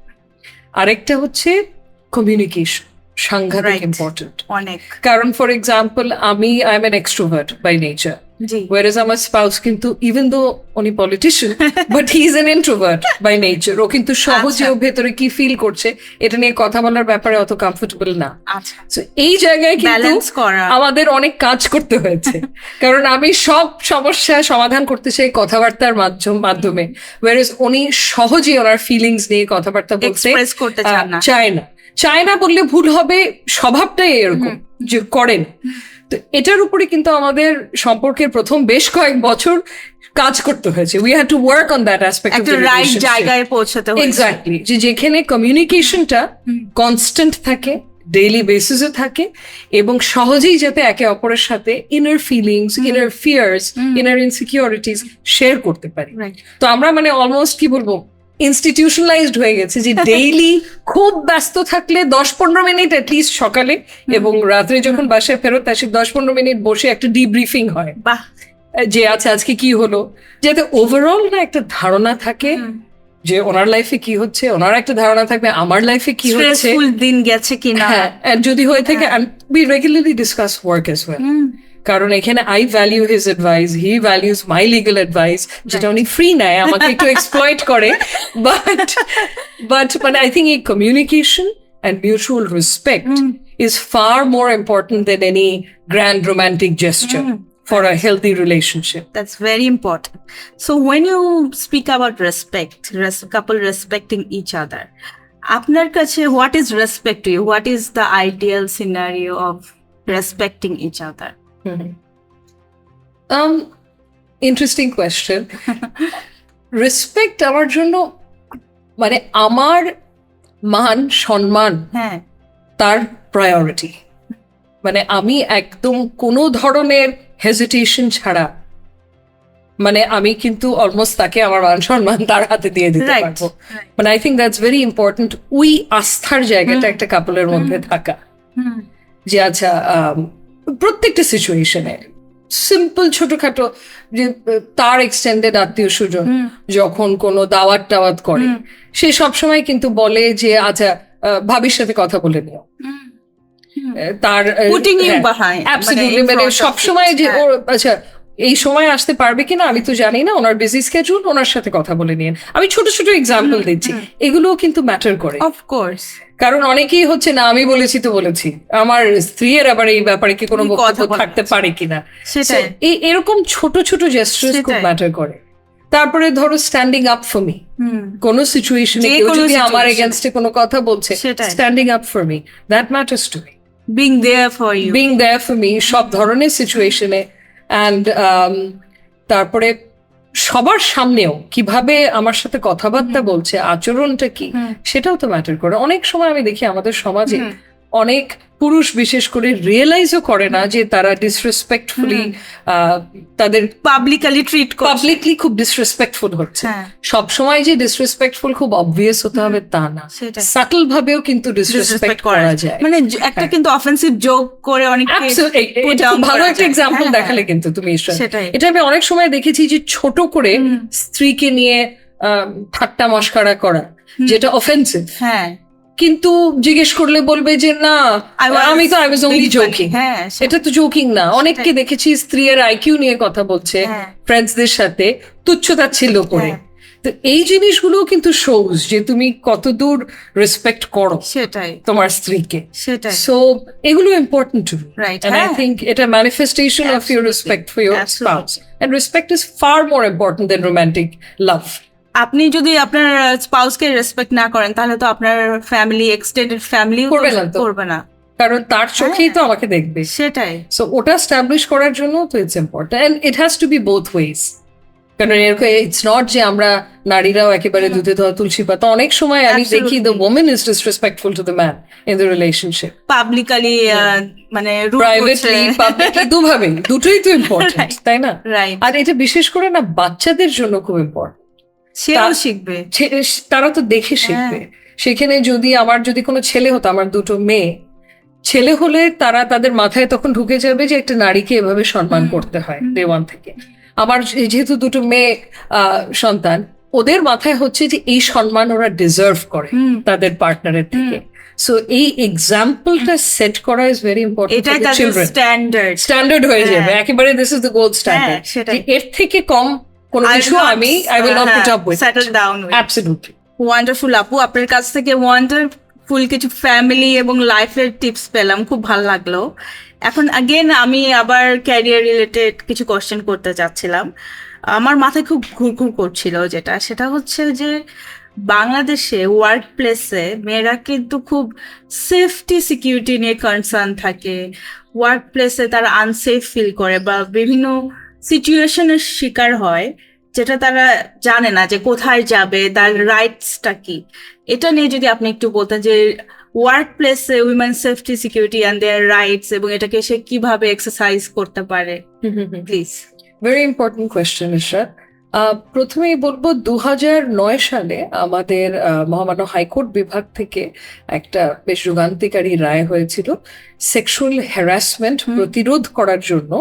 আরেকটা হচ্ছে কমিউনিকেশন, সাংঘাতিক Right. ইম্পর্টেন্ট। অনেক। কারণ ফর এক্সাম্পল আমি I am an extrovert by nature, জি। whereas আমার স্পাউস কিন্তু ইভেন দো উনি politician but he is an introvert by nature, ও কিন্তু সহজে ও ভেতরে কি ফিল করছে এটা নিয়ে কথা বলার ব্যাপারে অত কমফোর্টেবল না। আচ্ছা। So, এই জায়গায় কিন্তু ব্যালেন্স করা। আমাদের অনেক কাজ করতে হয়েছে, কারণ আমি সব সমস্যা সমাধান করতে চাই কথাবার্তার মাধ্যমে, whereas উনি সহজেই ওনার ফিলিংস নিয়ে কথাবার্তা বলতে এক্সপ্রেস করতে চান না। চায় না বললে ভুল হবে, স্বভাবটাই এরকম যে করেন। তো এটার উপরে কিন্তু আমাদের সম্পর্কের প্রথম বেশ কয়েক বছর কাজ করতে হয়েছে। We had to work on that aspect of একটা দ্য রাইট জায়গায় পৌঁছাতে হয়েছে। এক্স্যাক্টলি, যে যেখানে কমিউনিকেশনটা কনস্ট্যান্ট থাকে, ডেইলি বেসিসে থাকে, এবং সহজেই যাতে একে অপরের সাথে inner feelings, inner fears, inner insecurities share করতে পারি। Right. তো আমরা মানে অলমোস্ট কি বলবো ইনস্টিটিউশনালাইজড হয়ে গেছে যে ডেইলি খুব ব্যস্ত থাকলে 10-15 মিনিট অ্যাটলিস্ট সকালে এবং রাত্রে যখন বাসায় ফেরত আসি 10-15 মিনিট বসে একটা ডিব্রিফিং হয়, বাহ। যে আচ্ছা আজকে কি হলো, যাতে ওভারঅল না একটা ধারণা থাকে যে ওনার লাইফে কি হচ্ছে, ওনার একটা ধারণা থাকবে আমার লাইফে কি হচ্ছে। স্ট্রেসফুল দিন গেছে কিনা। হ্যাঁ, and যদি হয়ে থাকে we regularly discuss work as well, কারণ এখানে I value his advice, he values my legal advice, যেটা উনি ফ্রি নেয়, আমাকে একটু এক্সপ্লয়েট করে, বাট মানে আই থিঙ্ক এই communication and mutual respect is far more important than any grand romantic gesture for a healthy relationship. That's very important. So when you speak about respect, couple respecting each other, আপনার কাছে what is respect to you? What is the ideal scenario of respecting each other? Interesting question. Respect আমার জন্য মানে আমার মান সম্মান হ্যাঁ, তার প্রায়োরিটি। মানে আমি একদম কোনো ধরনের হেজিটেশন ছাড়া মানে আমি কিন্তু অলমোস্ট তাকে আমার মান সম্মান তার হাতে দিয়ে দিতে Right. পারবো। মানে I think that's very important, ওই আস্থার জায়গাটা একটা কাপলের মধ্যে থাকা, যে আচ্ছা প্রত্যেকটা সিচুয়েশনে সিম্পল ছোটখাটো, যে তার এক্সটেন্ডেড আত্মীয় স্বজন যখন কোনো দাওয়াত টাওয়াত করে, সে সবসময় কিন্তু বলে যে আচ্ছা ভাবির সাথে কথা বলে নিও, তার Putting you behind, অ্যাবসলিউটলি, মানে in মানে front of সবসময় it, যে হ্যাঁ। ওর আচ্ছা এই সময় আসতে পারবে কিনা আমি তো জানি না, ওনার বিজি স্কেডিউল, ওনার সাথে কথা বলে নিন। আমি ছোট ছোট এক্সাম্পল দিচ্ছি, এগুলোও কিন্তু ম্যাটার করে। Of course. কারণ অনেকেই হচ্ছে না আমি বলেছি তো বলেছি, আমার স্ত্রীর আবার এই ব্যাপারে কি কোনো কি বক্তব্য কথা বলা থাকতে পারে কিনা, সেটাই। So, এরকম ছোট ছোট জেস্টার্স খুব সেটাই। ম্যাটার করে। তারপরে ধরো স্ট্যান্ডিং আপ ফর মি, কোন সিচুয়েশনে যে কেউ কোনো যদি আমার situation-এ। এগেইনস্টে কোনো কথা বলছে, সেটাই। Standing up for me, that matters to me. Being there for you. Being there for me সব ধরনের সিচুয়েশনে, অ্যান্ড তারপরে সবার সামনেও কিভাবে আমার সাথে কথাবার্তা বলছে, আচরণটা কি, সেটাও তো ম্যাটার করে। অনেক সময় আমি দেখি আমাদের সমাজে অনেক পুরুষ বিশেষ করে রিয়েলাইজও করে না যে তারা ডিসরেসপেক্টফুলি তাদের Publicly treat করছে। পাবলিকলি খুব ডিসরেসপেক্টফুল হচ্ছে। হ্যাঁ। সবসময় যে ডিসরেসপেক্টফুল খুব অবভিয়াস হতে হবে তা না, সেটাই। সাটল ভাবেও কিন্তু ডিসরেসপেক্ট Disrespect করা যায়। মানে একটা কিন্তু অফেন্সিভ জোক করে অনেক Absolutely. এটা খুব ভালো একটা এক্সাম্পল দেখালে কিন্তু তুমি ঈশ্বর। সেটাই। এটা আমি অনেক সময় দেখেছি যে ছোট করে স্ত্রীকে নিয়ে ঠাট্টা মশকরা করা, যেটা অফেন্সিভ, হ্যাঁ, কিন্তু জিজ্ঞেস করলে বলবে যে না আমি তো আই ওয়াজ অনলি জোকিং। হ্যাঁ, এটা তো জোকিং না। অনেককে দেখেছি স্ত্রীর আইকিউ নিয়ে কথা বলছে হ্যাঁ। ফ্রেন্ডসদের সাথে তুচ্ছতাচ্ছিল্য করে, তো এই জিনিসগুলো কিন্তু শোজ যে তুমি কতদূর রেসপেক্ট করো সেটাই তোমার স্ত্রীকে। সেটাই সো এগুলো important to Right, and I হ্যাঁ। think এটা manifestation of your Absolutely. respect for your Absolutely. spouse, and respect is far more important than romantic love. আপনি যদি আপনার স্পাউসকে রেসপেক্ট না করেন তাহলে তো আপনার ফ্যামিলি এক্সটেন্ডেড ফ্যামিলিও করবে না তো। করবে না। কারণ তার চোখেই তো আমাকে দেখবে। সেটাই সো ওটা এস্টাবলিশ করার জন্য তো it's important, and it has to be both ways. কারণ এরকম ইটস নট যে আমরা নারীরাও একেবারে দুধে ধোয়া তুলসী পাতা। অনেক সময় আমি দেখি the women is disrespectful to the man in the relationship, publicly মানে প্রাইভেটলি পাবলিকলি, দুটোই তো ইম্পর্টেন্ট, তাই না? রাইট, আর এটা বিশেষ করে না বাচ্চাদের জন্য খুব ইম্পর্টেন্ট। সেও শিখবে, তারা তো দেখে শিখবে। সেখানে আমার যদি কোনো ছেলে হতো, আমার দুটো মেয়ে ছেলে হলে তারা তাদের মাথায় তখন ঢুকে যাবে যে একটা নারীকে এভাবে সম্মান করতে হয় ডে ওয়ান থেকে। আমার যেহেতু দুটো মেয়ে সন্তান, ওদের মাথায় হচ্ছে যে এই সম্মান ওরা ডিজার্ভ করে তাদের পার্টনারের থেকে। সো এই এক্সাম্পলটা সেট করা ইজ ভেরি ইম্পর্টেন্ট। এটা তাদের স্ট্যান্ডার্ড হয়ে যাবে একেবারে, this is the gold standard. এর থেকে কম কোনো কিছু I will not put up with. Settle down with. Absolutely. Wonderful আপু, আপনার কাছ থেকে ওয়ান্ডারফুল কিছু ফ্যামিলি এবং লাইফের টিপস পেলাম, খুব ভালো লাগলো। এখন আগেন আমি আবার ক্যারিয়ার রিলেটেড কিছু কোশ্চেন করতে চাচ্ছিলাম। আমার মাথায় খুব ঘুরঘুর করছিল সেটা হচ্ছে যে বাংলাদেশে ওয়ার্ক প্লেসে মেয়েরা কিন্তু খুব সেফটি সিকিউরিটি নিয়ে কনসার্ন থাকে। ওয়ার্ক প্লেসে তারা আনসেফ ফিল করে বা বিভিন্ন সিচুয়েশনের শিকার হয় যেটা তারা জানে না যে কোথায় যাবে, তার রাইটসটা কি। এটা নিয়ে যদি আপনি একটু বলতেন যে ওয়ার্ক প্লেসে women safety security and their rights, এবং এটাকে সে কিভাবে এক্সারসাইজ করতে পারে, please. Very important question Ishrat. প্রথমেই বলবো 2009 সালে আমাদের মহামান্য হাইকোর্ট বিভাগ থেকে একটা বেশ যুগান্তিকারী রায় হয়েছিল। সেক্সুয়াল হ্যারাসমেন্ট প্রতিরোধ করার জন্য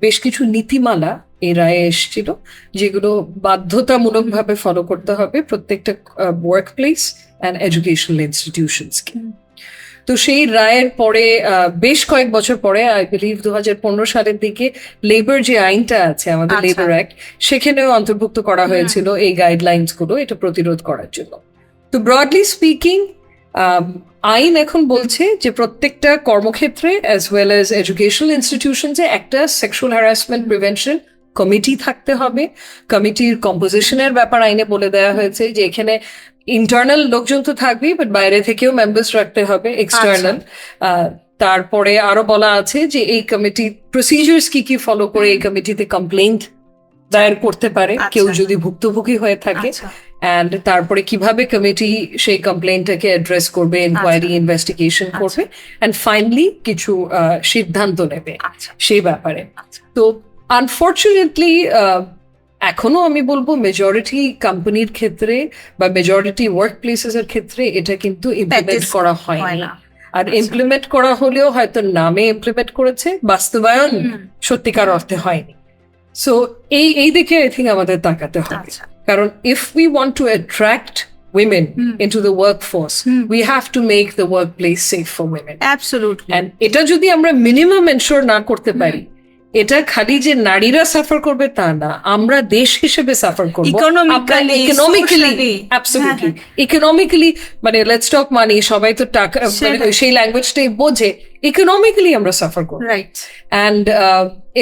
বেশ কিছু নীতিমালা এই রায়ে এসেছিল, যেগুলো বাধ্যতামূলকভাবে ফলো করতে হবে প্রত্যেকটা ওয়ার্ক প্লেস অ্যান্ড এডুকেশনাল ইনস্টিটিউশনসকে। তো সেই রায়ের পরে বেশ কয়েক বছর পরে আই বিলিভ 2015 সালের দিকে লেবার যে আইনটা আছে আমাদের লেবার অ্যাক্ট, সেখানেও অন্তর্ভুক্ত করা হয়েছিল এই গাইডলাইনস গুলো এটা প্রতিরোধ করার জন্য। তো ব্রডলি স্পিকিং আইন এখন বলছে যে প্রত্যেকটা কর্মক্ষেত্রে অ্যাজ ওয়েল অ্যাজ এডুকেশনাল ইনস্টিটিউশনসে একটা সেক্সুয়াল হ্যারাসমেন্ট প্রিভেনশন কমিটি থাকতে হবে। কমিটির কম্পোজিশনের ব্যাপার আইনে বলে দেওয়া হয়েছে যে এখানে ইন্টারনাল লোকজন তো থাকবেই, বাট বাইরে থেকেও মেম্বার্স রাখতে হবে, এক্সটার্নাল। তারপরে আরো বলা আছে যে এই কমিটি প্রসিজার্স কি কি ফলো করে এই কমিটিতে কমপ্লেইন্ট দায়ের করতে পারে কেউ যদি ভুক্তভোগী হয়ে থাকে, অ্যান্ড তারপরে কিভাবে কমিটি সেই কমপ্লেইনটাকে অ্যাড্রেস করবে, ইনকোয়ারি ইনভেস্টিগেশন করবে, অ্যান্ড ফাইনালি কিছু সিদ্ধান্ত নেবে সেই ব্যাপারে। তো আনফর্চুনেটলি এখনো আমি বলবো মেজরিটি কোম্পানির ক্ষেত্রে বা মেজরিটি ওয়ার্ক প্লেসেস এর ক্ষেত্রে এটা কিন্তু ইমপ্লিমেন্ট করা হয় না। আর ইমপ্লিমেন্ট করা হলেও হয়তো নামে ইমপ্লিমেন্ট করেছে, বাস্তবায়ন সত্যিকার অর্থে হয়নি। সো এই দিকে আই থিঙ্ক আমাদের তাকাতে হবে, কারণ if we want to attract women into the workforce, we have to make the workplace safe for women. Absolutely. And এটা যদি আমরা মিনিমাম এনশোর না করতে পারি, এটা খালি যে নারীরা সাফার করবে তা না, আমরা দেশ হিসেবে সাফার করব ইকোনমিক্যালি। মানে লেটস টক মানি, সবাই তো টাকা সেই ল্যাঙ্গুয়েজটাই বোঝে, ইকোনমিক্যালি আমরা সাফার করব। রাইট। অ্যান্ড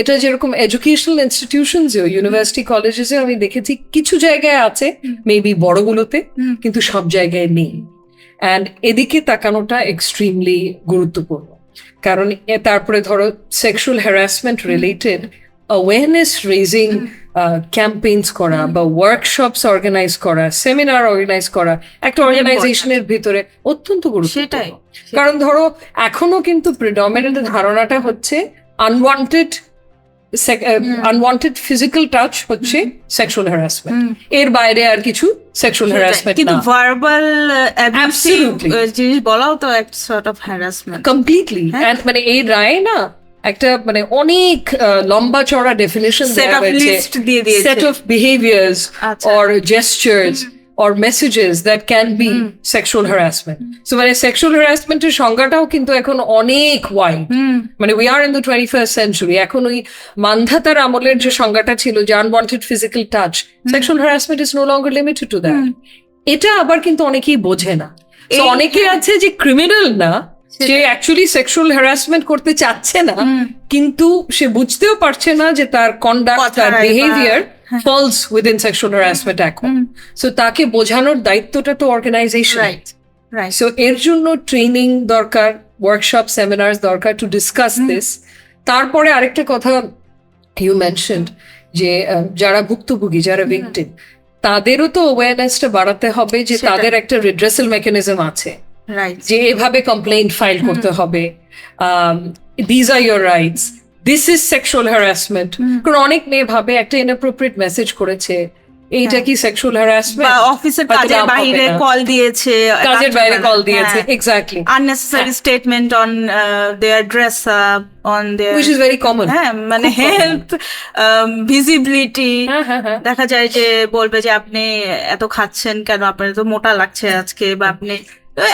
এটা যেরকম এডুকেশনাল ইনস্টিটিউশনসেও, ইউনিভার্সিটি কলেজেসেও আমি দেখেছি কিছু জায়গায় আছে, মেবি বড়গুলোতে, কিন্তু সব জায়গায় নেই। অ্যান্ড এদিকে তাকানোটা এক্সট্রিমলি গুরুত্বপূর্ণ, কারণ তারপরে ধরো sexual harassment related awareness raising campaigns করা বা ওয়ার্কশপস অর্গানাইজ করা, সেমিনার অর্গানাইজ করা একটা অর্গানাইজেশনের ভিতরে অত্যন্ত গুরুত্বপূর্ণ। কারণ ধরো এখনো কিন্তু প্রিডমিনেন্ট ধারণাটা হচ্ছে আনওয়ান্টেড ফিজিক্যাল টাচ হচ্ছে সেক্সুয়াল হ্যারাসমেন্ট, এর বাইরে আর কিছু সেক্সুয়াল হ্যারাসমেন্ট না। কিন্তু ভার্বাল জিনিস বলাও তো একটা sort of harassment completely. And মানে এই রায় না একটা মানে অনেক লম্বা চড়া ডেফিনিশন দেওয়া হয়েছে, set of behaviours or gestures or messages that can be sexual harassment. So মানে sexual harassment এর সংজ্ঞাটাও কিন্তু এখন অনেক wide. মানে we are in the 21st century. এখন ওই মান্ধাতার আমলের যে সংজ্ঞাটা ছিল যে unwanted physical touch, sexual harassment is no longer limited to that. এটা আবার কিন্তু অনেকেই বোঝে না। So অনেকে আছে যে ক্রিমিনাল না, সে অ্যাকচুয়ালি সেক্সুয়াল হ্যারাসমেন্ট করতে চাচ্ছে না, কিন্তু সে বুঝতেও পারছে না যে তার কন্ডাক্ট, তার behaviour falls within sexual harassment এখন। সো তাকে বোঝানোর দায়িত্বটা তো অর্গানাইজেশন। সো এর জন্য ট্রেনিং দরকার, ওয়ার্কশপ, সেমিনার দরকার টু ডিসকাস দিস। তারপরে আরেকটা কথা ইউ মেনশনড যে যারা ভুক্তভোগী, যারা ভিকটিম, তাদেরও তো অ্যাওয়ারনেসটা বাড়াতে হবে যে তাদের একটা রিড্রেসাল মেকানিজম আছে, যে এভাবে কমপ্লেইন্ট ফাইল করতে হবে, this are your rights, this is sexual harassment. কারণ অনেক মেয়ে ভাবে একটা ইনঅ্যাপ্রোপ্রিয়েট মেসেজ করেছে, এইটা কি সেক্সুয়াল হ্যারাসমেন্ট, বা অফিসের কাজের বাইরে কল দিয়েছে, কাজের বাইরে কল দিয়েছে, exactly unnecessary statement on their dress up, on their, which is very common, মানে হেলথ ভিজিবিলিটি। দেখা যায় যে বলবে যে আপনি এত খাচ্ছেন কেন, আপনার তো মোটা লাগছে আজকে, বা আপনি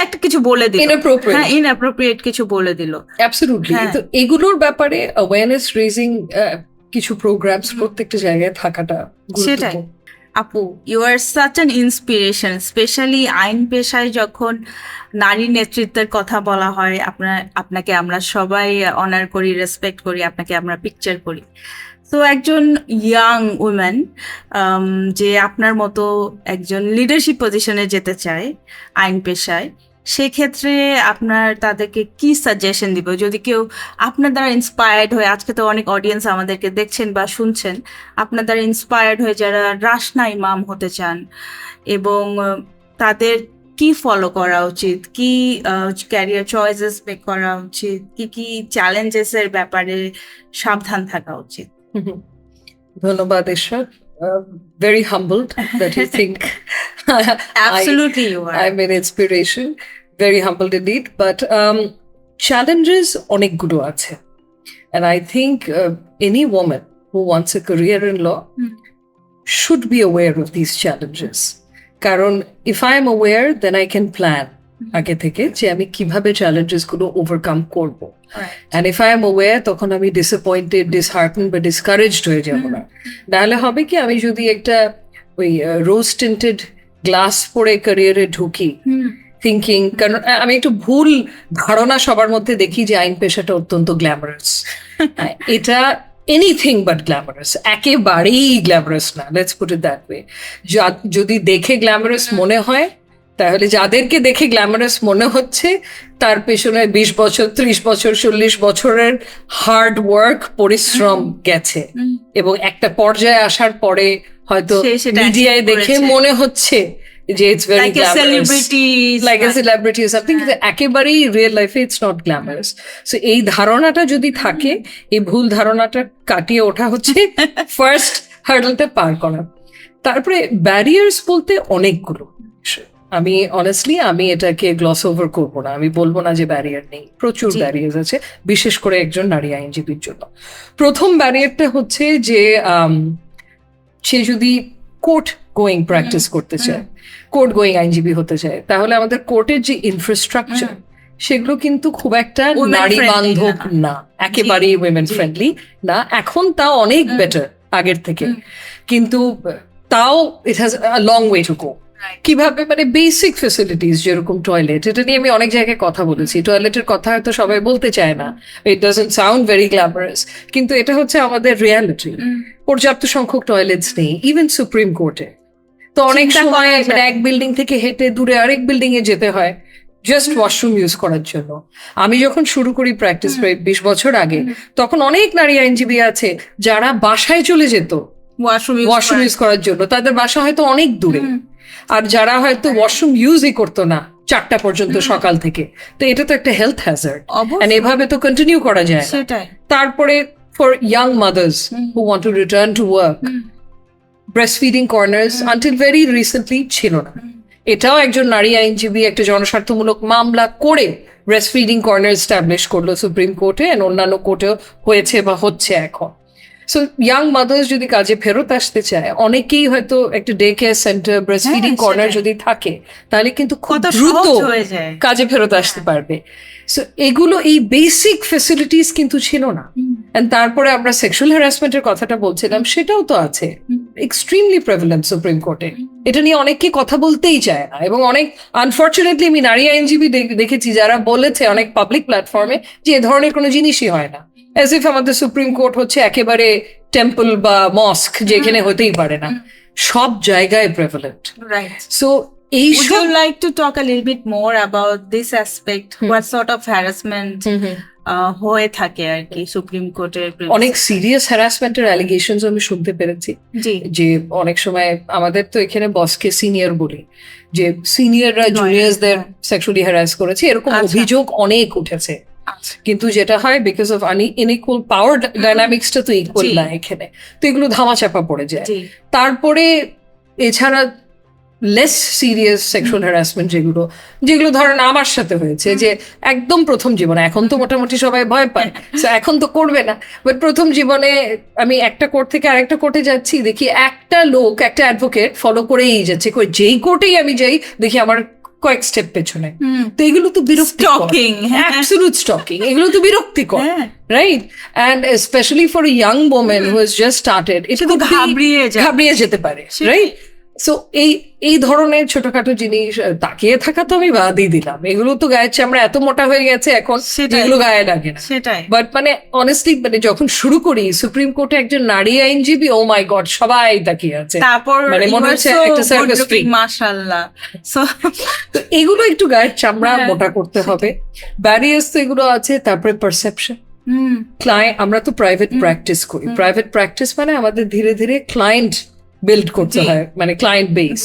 একটা কিছু বলে দিল, ইনঅ্যাপ্রোপ্রিয়েট কিছু বলে দিল। অ্যাবসলিউটলি। তো এগুলোর ব্যাপারে অ্যাওয়ারনেস রেজিং কিছু প্রোগ্রামস প্রত্যেকটা জায়গায় থাকাটা গুরুত্বপূর্ণ। আপু, you are such an inspiration, specially আইন পেশায় যখন নারী নেতৃত্বের কথা বলা হয়, আপনাকে আমরা সবাই অনার করি, রেসপেক্ট করি, আপনাকে আমরা পিকচার করি। তো একজন ইয়াং উইমেন যে আপনার মতো একজন লিডারশিপ পজিশনে যেতে চায় আইন পেশায়, সেক্ষেত্রে আপনার তাদেরকে কি সাজেশন দিব? যদি কেউ আপনার দ্বারা ইন্সপায়ার্ড হয়ে, আজকে তো অনেক অডিয়েন্স আমাদেরকে দেখছেন বা শুনছেন, আপনার দ্বারা ইন্সপায়ার্ড হয়ে যারা রাসনা ইমাম হতে চান, এবং তাদের কি ফলো করা উচিত, কি ক্যারিয়ার চয়েসেস মেক করা উচিত, কি কি চ্যালেঞ্জেসের ব্যাপারে সাবধান থাকা উচিত? ধন্যবাদ ঈশ্বর। Very humbled that you think absolutely you are. I'm an inspiration. Very humbled indeed. But challenges অনেকগুলো আছে, and I think any woman who wants a career in law should be aware of these challenges. কারণ if I am aware, then I can plan আগে থেকে যে আমি কিভাবে challenges গুলো overcome করবো। And if I am aware, তখন আমি disappointed, disheartened বা discouraged হয়ে যাবো না। নাহলে হবে কি, আমি যদি একটা ওই রোজ টিন্টেড গ্লাস পরে ক্যারিয়ারে ঢুকি থিঙ্কিং, কারণ আমি একটু ভুল ধারণা সবার মধ্যে দেখি যে আইন পেশাটা অত্যন্ত গ্ল্যামারাস। এটা এনিথিং বাট গ্ল্যামারাস, একেবারেই গ্ল্যামারাস না, let's put it that way. যদি দেখে গ্ল্যামারাস মনে হয়, তাহলে যাদেরকে দেখে গ্ল্যামারাস মনে হচ্ছে তার পেছনে 20 বছর, 30 বছর, 40 বছরের হার্ড ওয়ার্ক, পরিশ্রম গেছে, এবং একটা পর্যায়ে আসার পরে হয়তো মিডিয়ায় দেখে মনে হচ্ছে যে it's very glamorous, like a celebrity or something. একেবারেই রিয়েল লাইফে ইটস নট গ্ল্যামারাস। সো এই ধারণাটা যদি থাকে, এই ভুল ধারণাটা কাটিয়ে ওঠা হচ্ছে ফার্স্ট হার্ডলটা পার করা। তারপরে ব্যারিয়ার্স বলতে অনেকগুলো। আমি অনেস্টলি আমি এটাকে গ্লস ওভার করবো না, আমি বলবো না যে ব্যারিয়ার নেই, প্রচুর ব্যারিয়ার আছে, বিশেষ করে একজন নারী আইনজীবীর জন্য। প্রথম ব্যারিয়ারটা হচ্ছে যে সে যদি কোর্ট গোয়িং প্র্যাকটিস করতে চায়, কোর্ট গোয়িং আইনজীবী হতে চায়, তাহলে আমাদের কোর্টের যে ইনফ্রাস্ট্রাকচার সেগুলো কিন্তু খুব একটা নারী বান্ধব না, একেবারেই উইমেন ফ্রেন্ডলি না। এখন তাও অনেক বেটার আগের থেকে, কিন্তু তাও it has a long way to go. কিভাবে, মানে বেসিক ফেসিলিটিস যেরকম টয়লেট, এটা নিয়ে আমি অনেক জায়গায় কথা বলেছি। টয়লেটের কথা হয়তো সবাই বলতে চায় না, it doesn't sound very glamorous, কিন্তু এটা হচ্ছে আমাদের রিয়ালিটি। পর্যাপ্ত সংখ্যক টয়লেটস নেই ইভেন সুপ্রিম কোর্টে। তো অনেক সময় মানে এক বিল্ডিং থেকে হেঁটে দূরে আরেক বিল্ডিং এ যেতে হয় জাস্ট ওয়াশরুম ইউজ করার জন্য। আমি যখন শুরু করি প্র্যাকটিস প্রায় 20 বছর আগে, তখন অনেক নারী আইনজীবী আছে যারা বাসায় চলে যেত ওয়াশরুম ইউজ করার জন্য, তাদের বাসা হয়তো অনেক দূরে, আর যারা হয়তো ওয়াশরুম ইউজই করতো না 4টা পর্যন্ত সকাল থেকে। তো এটা তো একটা হেলথ হ্যাজার্ড, এন্ড এভাবে তো কন্টিনিউ করা যায় না। তারপরে for young mother's who want to return to work, breastfeeding corners until very recently ছিল না। এটাও একজন নারী আইনজীবী একটা জনস্বার্থমূলক মামলা করে ব্রেস্টফিডিং কর্নার এস্টাবলিশ করলো সুপ্রিম কোর্টে, অন্যান্য কোর্টেও হয়েছে বা হচ্ছে এখন। সো ইয়াং মাদার্স যদি কাজে ফেরত আসতে চায়, অনেকেই হয়তো একটা day care centre, breast feeding corner সেটাই। যদি থাকে, তাহলে কিন্তু খুব কত দ্রুত সহজ হয়ে যায়। কাজে ফেরত আসতে পারবে। সো এগুলো, এই বেসিক ফেসিলিটিস কিন্তু ছিল না। And তারপরে আমরা সেক্সুয়াল হ্যারাসমেন্টের কথাটা বলছিলাম, সেটাও তো আছে এক্সট্রিমলি প্রেভেলেন্ট সুপ্রিম কোর্টে। এটা নিয়ে অনেককে কথা বলতেই চায় না, এবং অনেক আনফর্চুনেটলি আমি নারী আইনজীবী দেখেছি যারা বলেছে অনেক পাবলিক প্ল্যাটফর্মে যে এ ধরনের কোনো জিনিসই হয় না, অ্যাজ ইফ আমাদের সুপ্রিম কোর্ট হচ্ছে একেবারে টেম্পল বা মস্ক যেখানে হতেই পারে না। সব জায়গায় প্রেভেলেন্ট। Right. সো এই Would you like to talk a little bit more about this aspect? What sort of harassment হয়ে থাকে আর কি সুপ্রিম কোর্টের? অনেক সিরিয়াস হ্যারাসমেন্টের অ্যালিগেশনস আমি শুনতে পেরেছি, জি, যে অনেক সময় আমাদের তো এখানে বসকে সিনিয়র বলি, যে সিনিয়ররা জুনিয়রদের সেক্সুয়ালি হ্যারাস করেছে, এরকম আচ্ছা। অভিযোগ অনেক উঠেছে। আচ্ছা। কিন্তু যেটা হয়, বিকজ অফ ইনইকুয়াল পাওয়ার ডাইনামিক্সটা তো ইকুয়াল জি। না এখানে, তো এগুলো ধামাচাপা পড়ে যায়। জি, তারপরে এছাড়া লেস সিরিয়াস সেক্সুয়াল হ্যারাসমেন্ট যেগুলো ধরেন আমার সাথে হয়েছে, যে একদম প্রথম জীবনে, এখন তো মোটামুটি সবাই ভয় পায়, So এখন তো করবে না, বাট প্রথম জীবনে আমি একটা কোর্ট থেকে আরেকটা কোর্টে যাচ্ছি, দেখি একটা লোক, একটা অ্যাডভোকেট ফলো করেই যাচ্ছে, যেই কোর্টেই আমি যাই দেখি আমার কয়েক স্টেপ পেছনে। তো এগুলো তো বিরক্তিকর, Stalking, হ্যাঁ। অ্যাবসলিউট স্টকিং, এগুলো তো বিরক্তিকর, হ্যাঁ। Right? And specially for a young women who has just started, এটা শুধু ঘাবড়িয়ে যেতে পারে, সেটাই। রাইট? সো এই ধরনের ছোটখাটো জিনিস তাকিয়ে থাকা তো আমি বাদই দিলাম, এগুলো তো গায়ের চামড়া এত মোটা হয়ে গেছে এখন, সেটাই। এগুলো গায়ে লাগে না। সেটাই। বাট মানে অনেস্টলি, মানে যখন শুরু করি সুপ্রিম কোর্টে একজন নারী আইনজীবী, ও মাই গড, সবাই তাকিয়ে আছে, তারপর মানে মনে হচ্ছে একটা সার্কাস ফ্রি। মাশাআল্লাহ। সো তো এগুলো একটু গায়ের চামড়া হ্যাঁ, মোটা করতে হবে। ব্যারিয়ার্স তো এগুলো আছে। তারপরে পারসেপশন, ক্লায়েন্ট, আমরা তো প্রাইভেট প্র্যাকটিস করি, প্রাইভেট প্র্যাকটিস মানে আমাদের ধীরে ধীরে ক্লায়েন্ট বিল্ড করতে জি। হয়, মানে ক্লায়েন্ট বেস।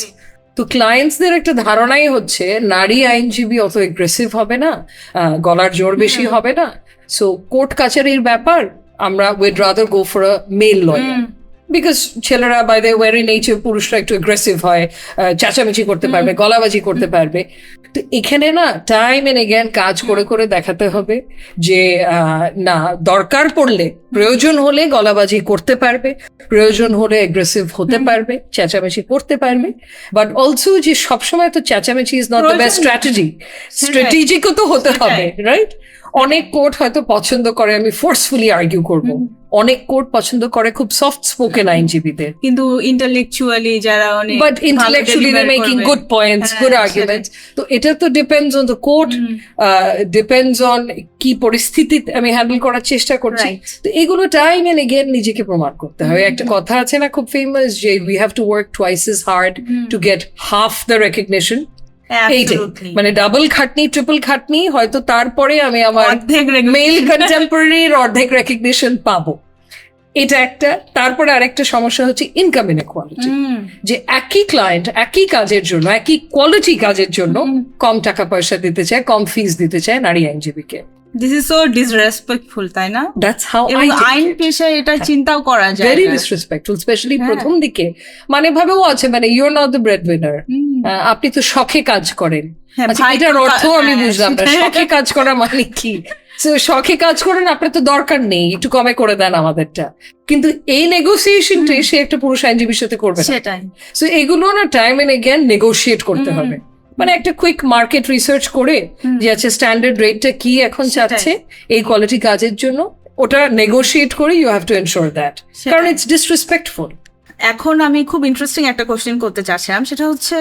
তো ক্লায়েন্টসদের একটা ধারণাই হচ্ছে নারী আইনজীবী অত এগ্রেসিভ হবে না, গলার জোর বেশি হবে না, সো কোর্ট কাচারির ব্যাপার, আমরা we'd rather go for a male lawyer, because ছেলেরা বাই দ্য ওয়ারি নেচার, পুরুষরা একটু এগ্রেসিভ হয়, চেঁচামেচি করতে পারবে, গলাবাজি করতে পারবে। তো এখানে না টাইম এন্ড এগেন কাজ করে করে দেখাতে হবে যে না, দরকার পড়লে, প্রয়োজন হলে গলাবাজি করতে পারবে, প্রয়োজন হলে এগ্রেসিভ হতে পারবে, চেঁচামেচি করতে পারবে, বাট অলসো যে সবসময় তো চেঁচামেচি is not the best strategy, স্ট্র্যাটেজিকও তো হতে হবে, রাইট? অনেক কোর্ট হয়তো পছন্দ করে, আমি ফোর্সফুলি আর্গিউ করব, অনেক কোর্ট পছন্দ করে খুব সফট স্পোকেন আইনজীবীদের, কিন্তু ইন্টেলেকচুয়ালি যারা অনেক but intellectually they're making good points, good arguments. তো এটা তো depends on the court, depends on কি পরিস্থিতি আমি হ্যান্ডেল করার চেষ্টা করছি। Right. তো এগুলো টাইম এন্ড এগেন নিজেকে প্রমাণ করতে হবে। একটা কথা আছে না খুব ফেমাস, যে we have to work twice as hard to get half the recognition. এইটাই, Absolutely. মানে ডাবল খাটনি, ট্রিপল খাটনি, হয়তো তারপরে আমি আমার অর্ধেক মেল কন্টেম্পোরারির অর্ধেক রেকগনিশন পাবো। এটা একটা। তারপরে আরেকটা সমস্যা হচ্ছে ইনকাম ইনইকুয়ালিটি, যে একই ক্লায়েন্ট একই কাজের জন্য, একই কোয়ালিটি কাজের জন্য কম টাকা পয়সা দিতে চায়, কম ফিস দিতে চায় নারী আইনজীবীকে। দিস ইজ সো ডিসরেসপেক্টফুল, তাই না? দ্যাটস হাউ এবং আইন পেশায় এটা চিন্তাও করা যায় ভেরি না। ডিসরেসপেক্টফুল, স্পেশালি হ্যাঁ। প্রথম দিকে। মানে ভাবেও আছে, মানে you are not the breadwinner, আপনি তো শখে কাজ করেন। হ্যাঁ, আচ্ছা, ভাই এটার তো অর্থ আমি হ্যাঁ, বুঝলাম না, সেটাই। শখে কাজ করা মানে কি? So, শখে কাজ করেন, আপনার তো দরকার নেই, একটু কমে করে দেন আমাদেরটা, কিন্তু এই নেগোসিয়েশনটাই সে একটা পুরুষ আইনজীবীর সাথে করবে না। সেটাই। সো এগুলো না টাইম এন্ড এগেন নেগোশিয়েট করতে হবে, মানে একটা কুইক মার্কেট রিসার্চ করে যে আচ্ছা স্ট্যান্ডার্ড রেটটা কি এখন চাচ্ছে এই কোয়ালিটি কাজের জন্য, ওটা নেগোশিয়েট করে you have to ensure that, কারণ ইটস ডিসরেসপেক্টফুল। এখন আমি খুব ইন্টারেস্টিং একটা কোশ্চেন করতে চাচ্ছিলাম, সেটা হচ্ছে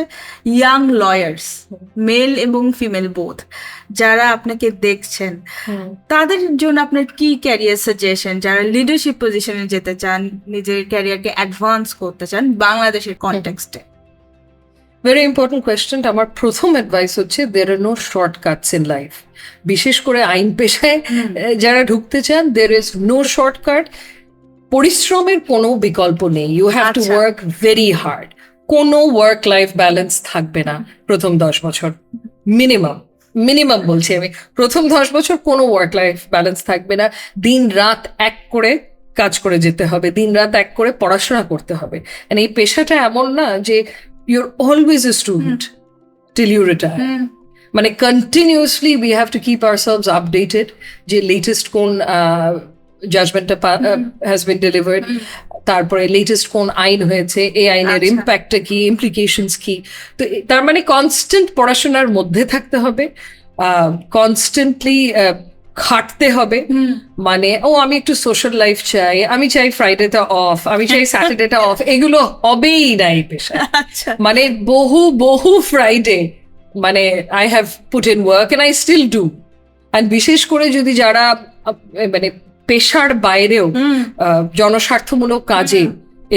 ইয়াং লয়ার্স, মেল এবং ফিমেল বোথ, যারা আপনাকে দেখছেন, তাদের জন্য আপনার কি ক্যারিয়ার সাজেশন, যারা লিডারশিপ পজিশনে যেতে চান, নিজের ক্যারিয়ারকে অ্যাডভান্স করতে চান বাংলাদেশের কনটেক্সটে? Very important question. আমার প্রথম অ্যাডভাইস হচ্ছে দের আর নো শর্টকাটস ইন লাইফ। বিশেষ করে আইন পেশায় যারা ঢুকতে চান, দের ইজ নো শর্টকাট। পরিশ্রমের কোনো বিকল্প নেই, you have to work very hard. কোনো ওয়ার্ক লাইফ ব্যালেন্স থাকবে না প্রথম 10 বছর, মিনিমাম বলছি আমি, প্রথম 10 বছর কোনো ওয়ার্ক লাইফ ব্যালেন্স থাকবে না। দিন রাত এক করে কাজ করে যেতে হবে, দিন রাত এক করে পড়াশোনা করতে হবে। এই পেশাটা এমন না যে you're always a student till you retire. মানে continuously we have to keep ourselves updated, যে latest কোন জাজমেন্টটা হ্যাজ বিন ডেলিভার্ড, তারপরে লেটেস্ট কোন আইন হয়েছে, এই আইনের আচ্ছা। ইম্প্যাক্টটা কি, ইমপ্লিকেশনস কি। তো তার মানে কনস্ট্যান্ট পড়াশোনার মধ্যে থাকতে হবে, কনস্ট্যান্টলি খাটতে হবে। মানে আমি একটু সোশ্যাল লাইফ চাই, আমি চাই ফ্রাইডেটা অফ, আমি চাই স্যাটারডেটা অফ, এগুলো হবেই না এই পেশা। আচ্ছা, মানে বহু ফ্রাইডে মানে I have put in work and I still do. And বিশেষ করে যদি যারা মানে পেশার বাইরেও জনস্বার্থমূলক কাজে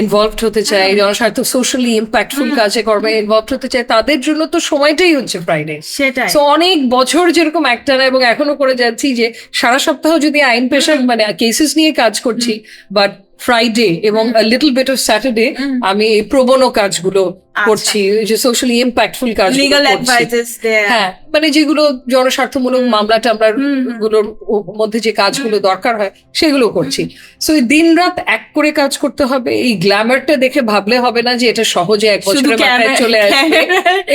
ইনভলভড হতে চায়, জনস্বার্থ সোশ্যালি ইম্প্যাক্টফুল কাজে কর্মে ইনভলভড হতে চায়, তাদের জন্য তো সময়টাই হচ্ছে ফ্রাইডে। সেটাই। সো অনেক বছর যেরকম একটানা এবং এখনো করে যাচ্ছি যে সারা সপ্তাহ যদি আইন পেশার মানে কেসেস নিয়ে কাজ করছি, বাট ফ্রাইডে এবং লিটল বিট অফ স্যাটারডে আমি এই প্রবনো কাজগুলো করছি, যে সোশ্যালি ইম্প্যাক্টফুল কাজ, লিগ্যাল অ্যাডভাইসেস দেয়া। হ্যাঁ মানে যেগুলো জনস্বার্থমূলক মামলা টামলার গুলোর মধ্যে যে কাজগুলো দরকার হয় সেগুলো করছি। সো দিন রাত এক করে কাজ করতে হবে। এই গ্ল্যামারটা দেখে ভাবলে হবে না যে এটা সহজে এক বছরের মাথায় চলে আসবে।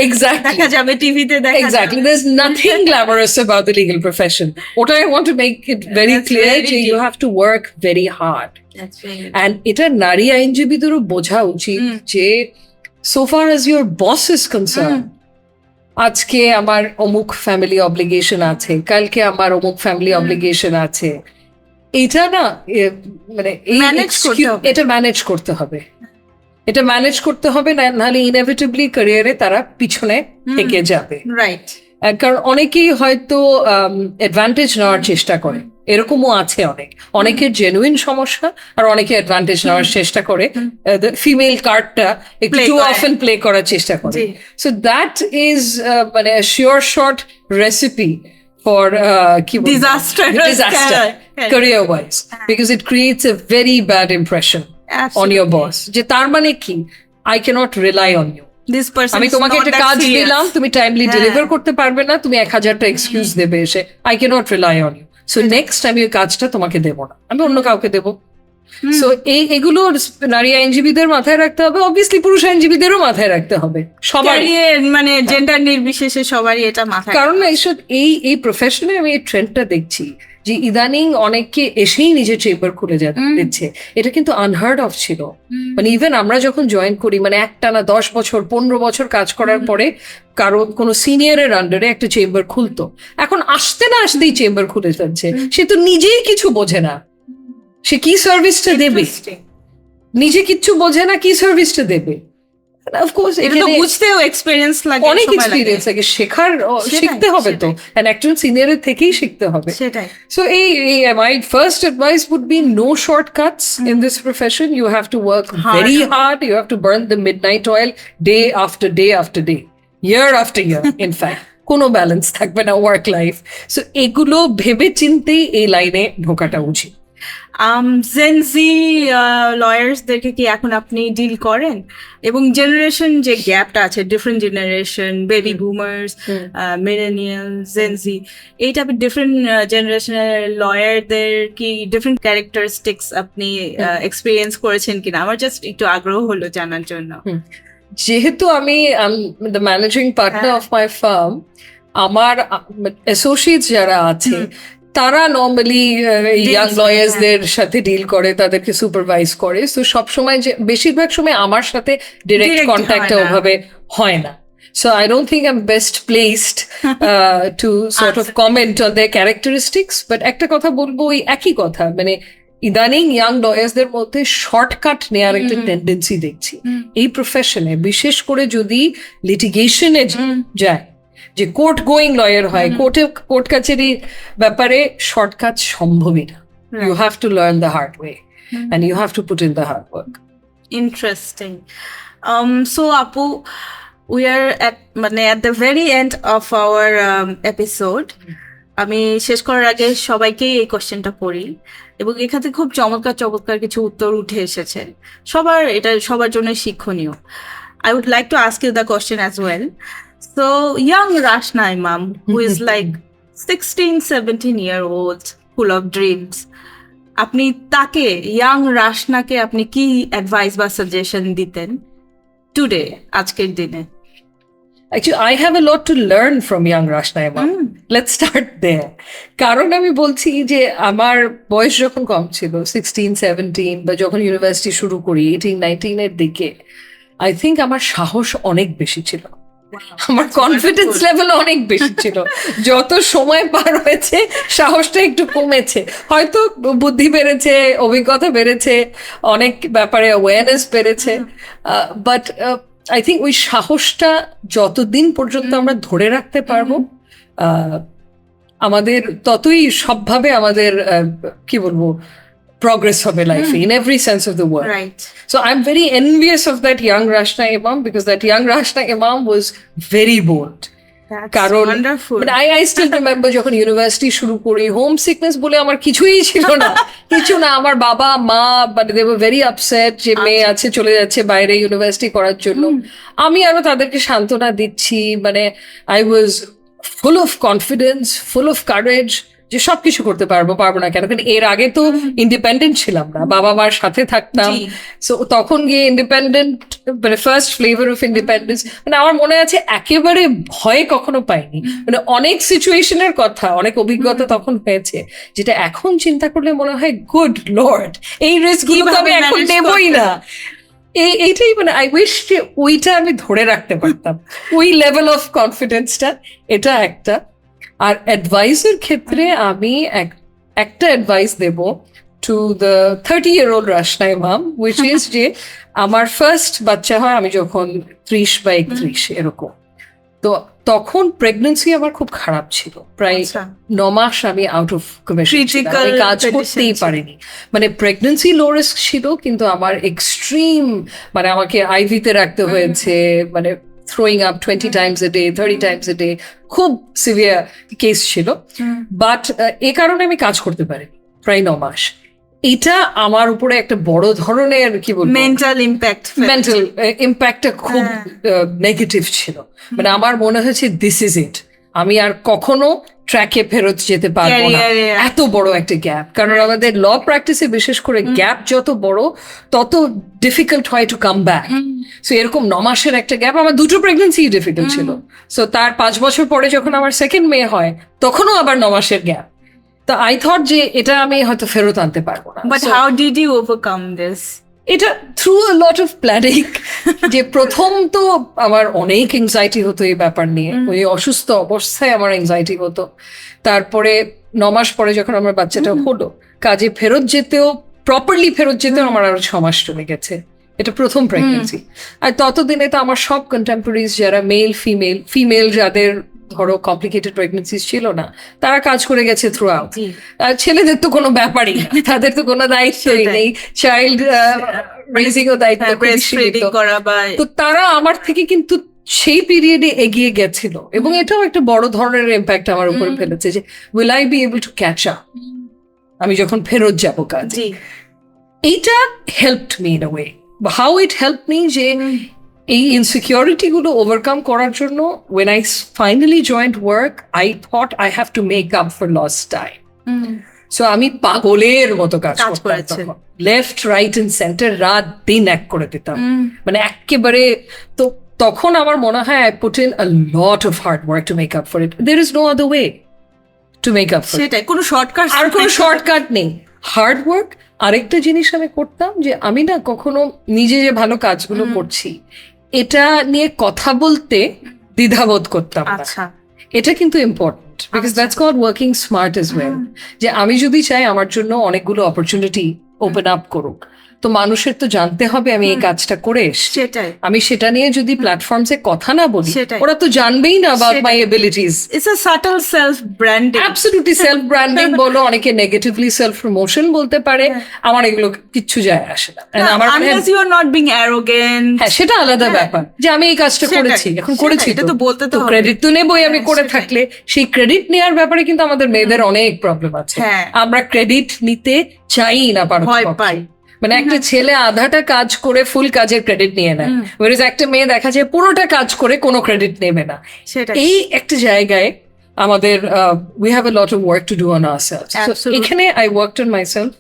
এক্স্যাক্টলি, দেখা যাবে টিভিতে, দেখা exactly, there's nothing glamorous about the legal profession. What I want to make it very That's clear very যে you have to work very hard. And এটা নারী আইনজীবীদেরও বোঝা উচিত যে so far as your boss is concerned, আজকে আমার অমুক family obligation আছে, কালকে আমার অমুক ফ্যামিলি অব্লিগেশন আছে, এটা না মানে এই এটা ম্যানেজ করতে হবে, এটা ম্যানেজ করতে হবে, নাহলে ইনএভিটেবলি ক্যারিয়ারে তারা পিছনে থেকে যাবে। রাইট। কারণ অনেকেই হয়তো অ্যাডভান্টেজ নেওয়ার চেষ্টা করে, এরকমও আছে অনেকের জেনুইন সমস্যা, আর অনেকে অ্যাডভান্টেজ নেওয়ার চেষ্টা করে, ফিমেল কার্ডটা একটু টু অফেন প্লে করার চেষ্টা করে। সো দ্যাট ইজ মানে sure short recipe for disaster career wise, because it creates a very bad impression on your boss, যে তার মানে কি I cannot rely on you, আমি তোমাকে একটা কাজ দিলাম, তুমি টাইমলি ডেলিভার করতে পারবে না, তুমি 1000টা এক্সকিউজ দেবে এসে, I cannot rely on you, so next আমি ওই কাজটা তোমাকে দেবো না, আমি অন্য কাউকে দেবো। সো এগুলো নারী আইনজীবীদের মাথায় রাখতে হবে, অবভিয়াসলি পুরুষ আইনজীবীদেরও মাথায় রাখতে হবে, সবারই, মানে জেন্ডার নির্বিশেষে সবারই এটা মাথায়। কারণ এইসব এই প্রফেশনে আমি এই ট্রেন্ডটা দেখছি যে ইদানিং অনেককে এসেই নিজের চেম্বার খুলে দিচ্ছে, এটা কিন্তু আনহার্ড অফ ছিল। মানে ইভেন আমরা যখন জয়েন করি, মানে একটানা 10 বছর 15 বছর কাজ করার পরে কারণ কোনো সিনিয়রের আন্ডারে একটা চেম্বার খুলতো, এখন আসতে না আসতেই চেম্বার খুলে ফেলছে। সে তো নিজেই কিছু বোঝে না, সে কি সার্ভিসটা দেবে, নিজে কিচ্ছু বোঝে না, কি সার্ভিসটা দেবে। অফকোর্স এটা বুঝতেও এক্সপেরিয়েন্স লাগে, অনেক এক্সপেরিয়েন্স লাগে, শিখতে হবে তো, and একজন সিনিয়রের থেকেই শিখতে হবে। সেটাই। So my first advice would be no shortcuts in this profession. You have to work very hard. You have to burn the midnight oil day after day after day, year after year. In fact, কোনো balance থাকবে না work life. So এগুলো ভেবে চিন্তেই এই লাইনে ঢোকাটা উচিত। Gen Z লয়ার্সদেরকে কি এখন আপনি ডিল করেন? এবং জেনারেশন যে গ্যাপটা আছে, different generation, baby boomers, millennial, Gen Z, এই টাইপের ডিফারেন্ট জেনারেশনের লয়ারদের কি ডিফারেন্ট ক্যারেক্টারিস্টিক্স আপনি এক্সপিরিয়েন্স করেছেন কিনা? আমার জাস্ট একটু আগ্রহ হলো জানার জন্য। যেহেতু আমি the managing partner of my farm, আমার অ্যাসোসিয়েটস যারা আছে তারা নর্মালি ইয়াং লয়ার্সদের সাথে ডিল করে, তাদেরকে সুপারভাইজ করে। সো সবসময় যে বেশিরভাগ সময় আমার সাথে ডিরেক্ট কন্ট্যাক্টটা ওভাবে হয় না। So I don't think I'm best placed to sort of comment on their characteristics, but একটা কথা বলবো, ওই একই কথা, মানে ইদানিং ইয়াং লয়ার্সদের মধ্যে শর্টকাট নেওয়ার একটা টেন্ডেন্সি দেখছি এই প্রফেশনে, বিশেষ করে যদি লিটিগেশনে যায়, যে কোর্ট গোয়িং লয়ার হয়, কোর্ট কাছারির ব্যাপারে শর্টকাট সম্ভবই না। You have to learn the hard way and you have to put in the hard work. Interesting. So আপু, we are at the very end of our episode. আমি শেষ করার আগে সবাইকেই এই কোশ্চেনটা করি, এবং এখানে খুব চমৎকার কিছু উত্তর উঠে এসেছে, এটা সবার জন্য শিক্ষণীয়। I would like to ask you the question as well. So young Rashna Imam, who is like 16-17-year-old, full of dreams, আপনি তাকে, ইয়াং রাশনাকে আপনি কি অ্যাডভাইস বা সাজেশন দিতেন টুডে, আজকের দিনে? Actually, I have a lot to learn from young Rashna Imam. Let's start there. কারণ আমি বলছি যে আমার বয়স যখন কম ছিল 16-17 বা যখন ইউনিভার্সিটি শুরু করি 18-19 এর দিকে আই থিঙ্ক আমার সাহস অনেক বেশি ছিল, আমার কনফিডেন্স লেভেল অনেক বেশি ছিল। যত সময় পার হয়েছে সাহসটা একটু কমেছে, হয়তো বুদ্ধি বেড়েছে, অভিজ্ঞতা বেড়েছে, অনেক ব্যাপারে অ্যাওয়ারনেস বেড়েছে, বাট আই থিঙ্ক ওই সাহসটা যতদিন পর্যন্ত আমরা ধরে রাখতে পারবো আমাদের ততই সবভাবে আমাদের কি বলবো progress হবে লাইফে in every sense of the word. Right. So I'm very envious of that young Rashna Imam because that young Rashna Imam was very bold. That's কারণ wonderful. but I still remember যখন university শুরু করি home sickness বলে আমার কিছুই ছিল না, কিছু না। আমার বাবা মা মানে they were very upset যে মেয়ে আছে চলে যাচ্ছে বাইরে ইউনিভার্সিটি করার জন্য। আমি আরো তাদেরকে সান্ত্বনা দিচ্ছি, মানে I was full of confidence, full of courage যে সবকিছু করতে পারবো না কেন, কারণ এর আগে তো ইন্ডিপেন্ডেন্ট ছিলাম না, বাবা মার সাথে থাকতাম। সো তখন গিয়ে ইন্ডিপেন্ডেন্ট মানে ফার্স্ট ফ্লেভার অফ ইন্ডিপেন্ডেন্স, মানে আমার মনে আছে একেবারে ভয় কখনো পাইনি। মানে অনেক সিচুয়েশনের কথা, অনেক অভিজ্ঞতা তখন হয়েছে যেটা এখন চিন্তা করলে মনে হয় গুড লর্ড, এই রিস্ক গুলো তো আমি এখন নেবই না। এইটাই মানে আই উইশ যে ওইটা আমি ধরে রাখতে পারতাম, ওই লেভেল অফ কনফিডেন্সটা। এটা একটা। আর অ্যাডভাইসের ক্ষেত্রে আমি একটা অ্যাডভাইস দেব to the 30-year-old Rashna Imam, which is যে আমার ফার্স্ট বাচ্চা হয় আমি যখন 30 বা 31 এরকম, তো তখন প্রেগনেন্সি আমার খুব খারাপ ছিল, প্রায় 9 মাস আমি আউট অফ কমিশন, আমি কাজ করতেই পারিনি। মানে প্রেগনেন্সি লো রিস্ক ছিল কিন্তু আমার এক্সট্রিম, মানে আমাকে আইভিতে রাখতে হয়েছে, মানে throwing up 20 times a day, 30 times a day, খুব সিভিয়ার কেস ছিল। বাট এ কারণে আমি কাজ করতে পারিনি প্রায় 9 মাস। এটা আমার উপরে একটা বড় ধরনের কি বলবো মেন্টাল ইম্প্যাক্টটা খুব নেগেটিভ ছিল। মানে আমার মনে হয়েছে দিস ইজ ইট, আমি আর কখনো ট্র্যাকে ফেরত যেতে পারবো না, এত বড় একটা গ্যাপ। কারণ আমাদের ল প্র্যাকটিসে বিশেষ করে গ্যাপ যত বড় তত ডিফিকাল্ট হয় টু কাম ব্যাক। সো এরকম 9 মাসের একটা গ্যাপ, আমার দুটো প্রেগনেন্সি ডিফিকাল্ট ছিল। সো তার 5 বছর পরে যখন আমার সেকেন্ড মেয়ে হয় তখনও আবার 9 মাসের গ্যাপ। তো আই থট যে এটা আমি হয়তো ফেরত আনতে পারবো না। But how did you overcome this? এটা through a lot of planning. যে প্রথম তো আমার অনেক এংজাইটি হতো এই ব্যাপার নিয়ে, ওই অসুস্থ অবস্থায় আমার এংজাইটি হতো। তারপরে 9 মাস পরে যখন আমার বাচ্চাটা হলো, কাজে ফেরত যেতেও প্রপারলি ফেরত যেতেও আমার আরো 6 মাস চলে গেছে। এটা প্রথম প্রেগনেন্সি। আর ততদিনে তো আমার সব কন্টেম্পোরারিজ যারা ফিমেল যাদের ধরো কমপ্লিকেটেড প্রেগনেন্সি ছিল না, তারা কাজ করে গেছে থ্রু আউট। ছেলেদের তো কোনো ব্যাপারই না, তাদের তো কোনো দায়িত্বই নেই, চাইল্ড রেজিং ও দায়িত্ব, তো তারা আমার থেকে কিন্তু সেই পিরিয়ডে এগিয়ে গেছিল। এবং এটাও একটা বড় ধরনের ইম্প্যাক্ট আমার উপর ফেলেছে যে will I be able to catch up, আমি যখন ফেরত যাবো কাজে। এইটা helped me in a way. How it help me যে এই ইনসিকিউরিটি গুলো ওভারকাম করার জন্য when I finally joined work, I thought I have to make up for lost time. So আমি পাগলের মতো কাজ করতাম, লেফট রাইট এন্ড সেন্টার, রাত দিন এক করে দিতাম, মানে একেবারে। তো তখন আমার মনে হয় I put in a lot of hard work to make up for it. There is no other way to make up for it. সেটাই, কোনো শর্টকাট আর কোনো শর্টকাট নেই, হার্ড ওয়ার্ক। আরেকটা জিনিস আমি করতাম যে আমি না কখনো নিজে যে ভালো কাজগুলো করছি এটা নিয়ে কথা বলতে দ্বিধাবোধ করতাম না। এটা কিন্তু important, because that's called working smart as well. যে আমি যদি চাই আমার জন্য অনেকগুলো অপরচুনিটি ওপেন আপ করুক, তো মানুষের তো জানতে হবে আমি এই কাজটা করে এসেছি। আমি সেটা নিয়ে যদি প্ল্যাটফর্মসে কথা না বলি, ওরা তো জানবেই না about my abilities. It's a subtle self branding. Absolutely self branding বলো, অনেকে নেগেটিভলি সেলফ প্রমোশন বলতে পারে, আমার এগুলো কিচ্ছু যায় আসে না। আমার unless you are not being arrogant, হ্যাঁ সেটা আলাদা ব্যাপার যে আমি এই কাজটা করেছি, এখন করেছি তো বলতে তো ক্রেডিট তো নেবই। আমি করে থাকলে সেই ক্রেডিট নেওয়ার ব্যাপারে কিন্তু আমাদের মেয়েদের অনেক প্রবলেম আছে। আমরা ক্রেডিট নিতে চাই না, ভয় পাই। মানে একটা ছেলে আধাটা কাজ করে ফুল কাজের ক্রেডিট নিয়ে নেয়, একটা মেয়ে দেখা যায় পুরোটা কাজ করে কোনো ক্রেডিট নেবে না। এই একটা জায়গায় আমাদের we have a lot of work to do on ourselves. এখানে আই ওয়ার্কড অন মাইসেলফ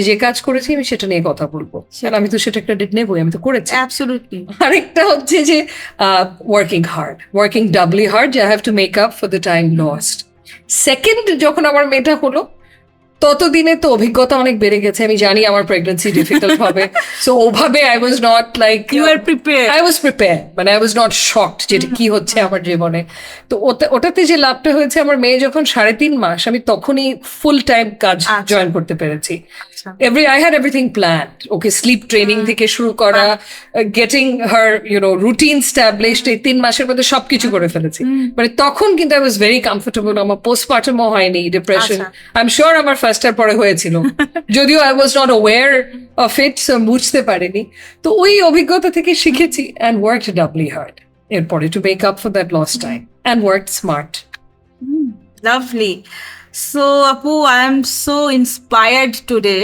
যে কাজ করেছি আমি সেটা নিয়ে কথা বলবো, কারণ আমি তো সেটা একটা ডেট নেবই, আমি তো করেছি। অ্যাবসলিউটলি। আরেকটা হচ্ছে যে ওয়ার্কিং ডাবলি হার্ড, যে I have to make up for the time lost. Second, যখন আমার মেয়েটা হলো ততদিনে তো অভিজ্ঞতা অনেক বেড়ে গেছে, আমি জানি আমার প্রেগনেন্সি ডিফিকাল্ট হবে, সো ওভাবে I was not like you are prepare. I was prepare, মানে আই ওয়াজ নট শকড যেটা কি হচ্ছে আমার জীবনে। তো ওটাতে যে লাভটা হয়েছে, আমার মেয়ে যখন 3.5 মাস, আমি তখনই ফুল টাইম কাজ আচ্ছা। জয়েন করতে পেরেছি। I had everything planned. Okay, sleep training থেকে শুরু করা, getting her, routine established, এই 3 মাসের মধ্যে সবকিছু করে ফেলেছি। মানে তখন কিন্তু I was very comfortable, আমার postpartum-ও হয়নি, ডিপ্রেশন I'm sure আমার ফার্স্ট টাইম পরে হয়েছিল, যদিও I was not aware of it, so বুঝতে পারিনি। তো ওই অভিজ্ঞতা থেকে শিখেছি and worked doubly hard এরপরে to make up for that lost time and worked smart. Lovely. So, Apu, I am so inspired today.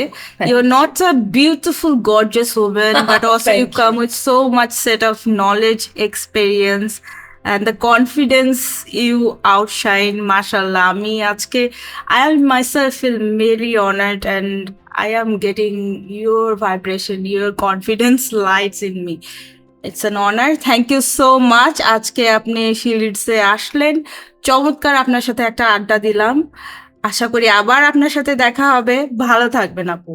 You're not a beautiful, gorgeous woman, but also you Thank come with so much set of knowledge, experience, and the confidence you outshine. Mashallah. Me, I myself feel very honored, and I am getting your vibration, your confidence lights in me. It's an honor. Thank you so much. আজকে আপনি she লিডসে আসলেন, চমৎকার আপনার সাথে একটা আড্ডা দিলাম। আশা করি আবার আপনার সাথে দেখা হবে। ভালো থাকবেন আপু।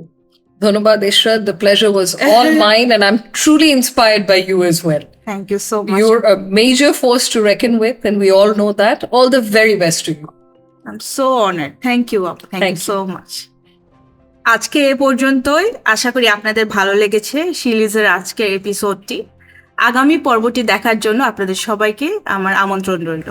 ধন্যবাদ Ishrat, the pleasure was all mine and I'm truly inspired by you as well. Thank you so much. You're a major force to reckon with and we all know that. All the very best to you. I'm so honored. Thank you আপু. Thank you Thank so much. আজকে এ পর্যন্তই। আশা করি আপনাদের ভালো লেগেছে শিলিজের আজকের এপিসোডটি। আগামী পর্বটি দেখার জন্য আপনাদের সবাইকে আমার আমন্ত্রণ রইল।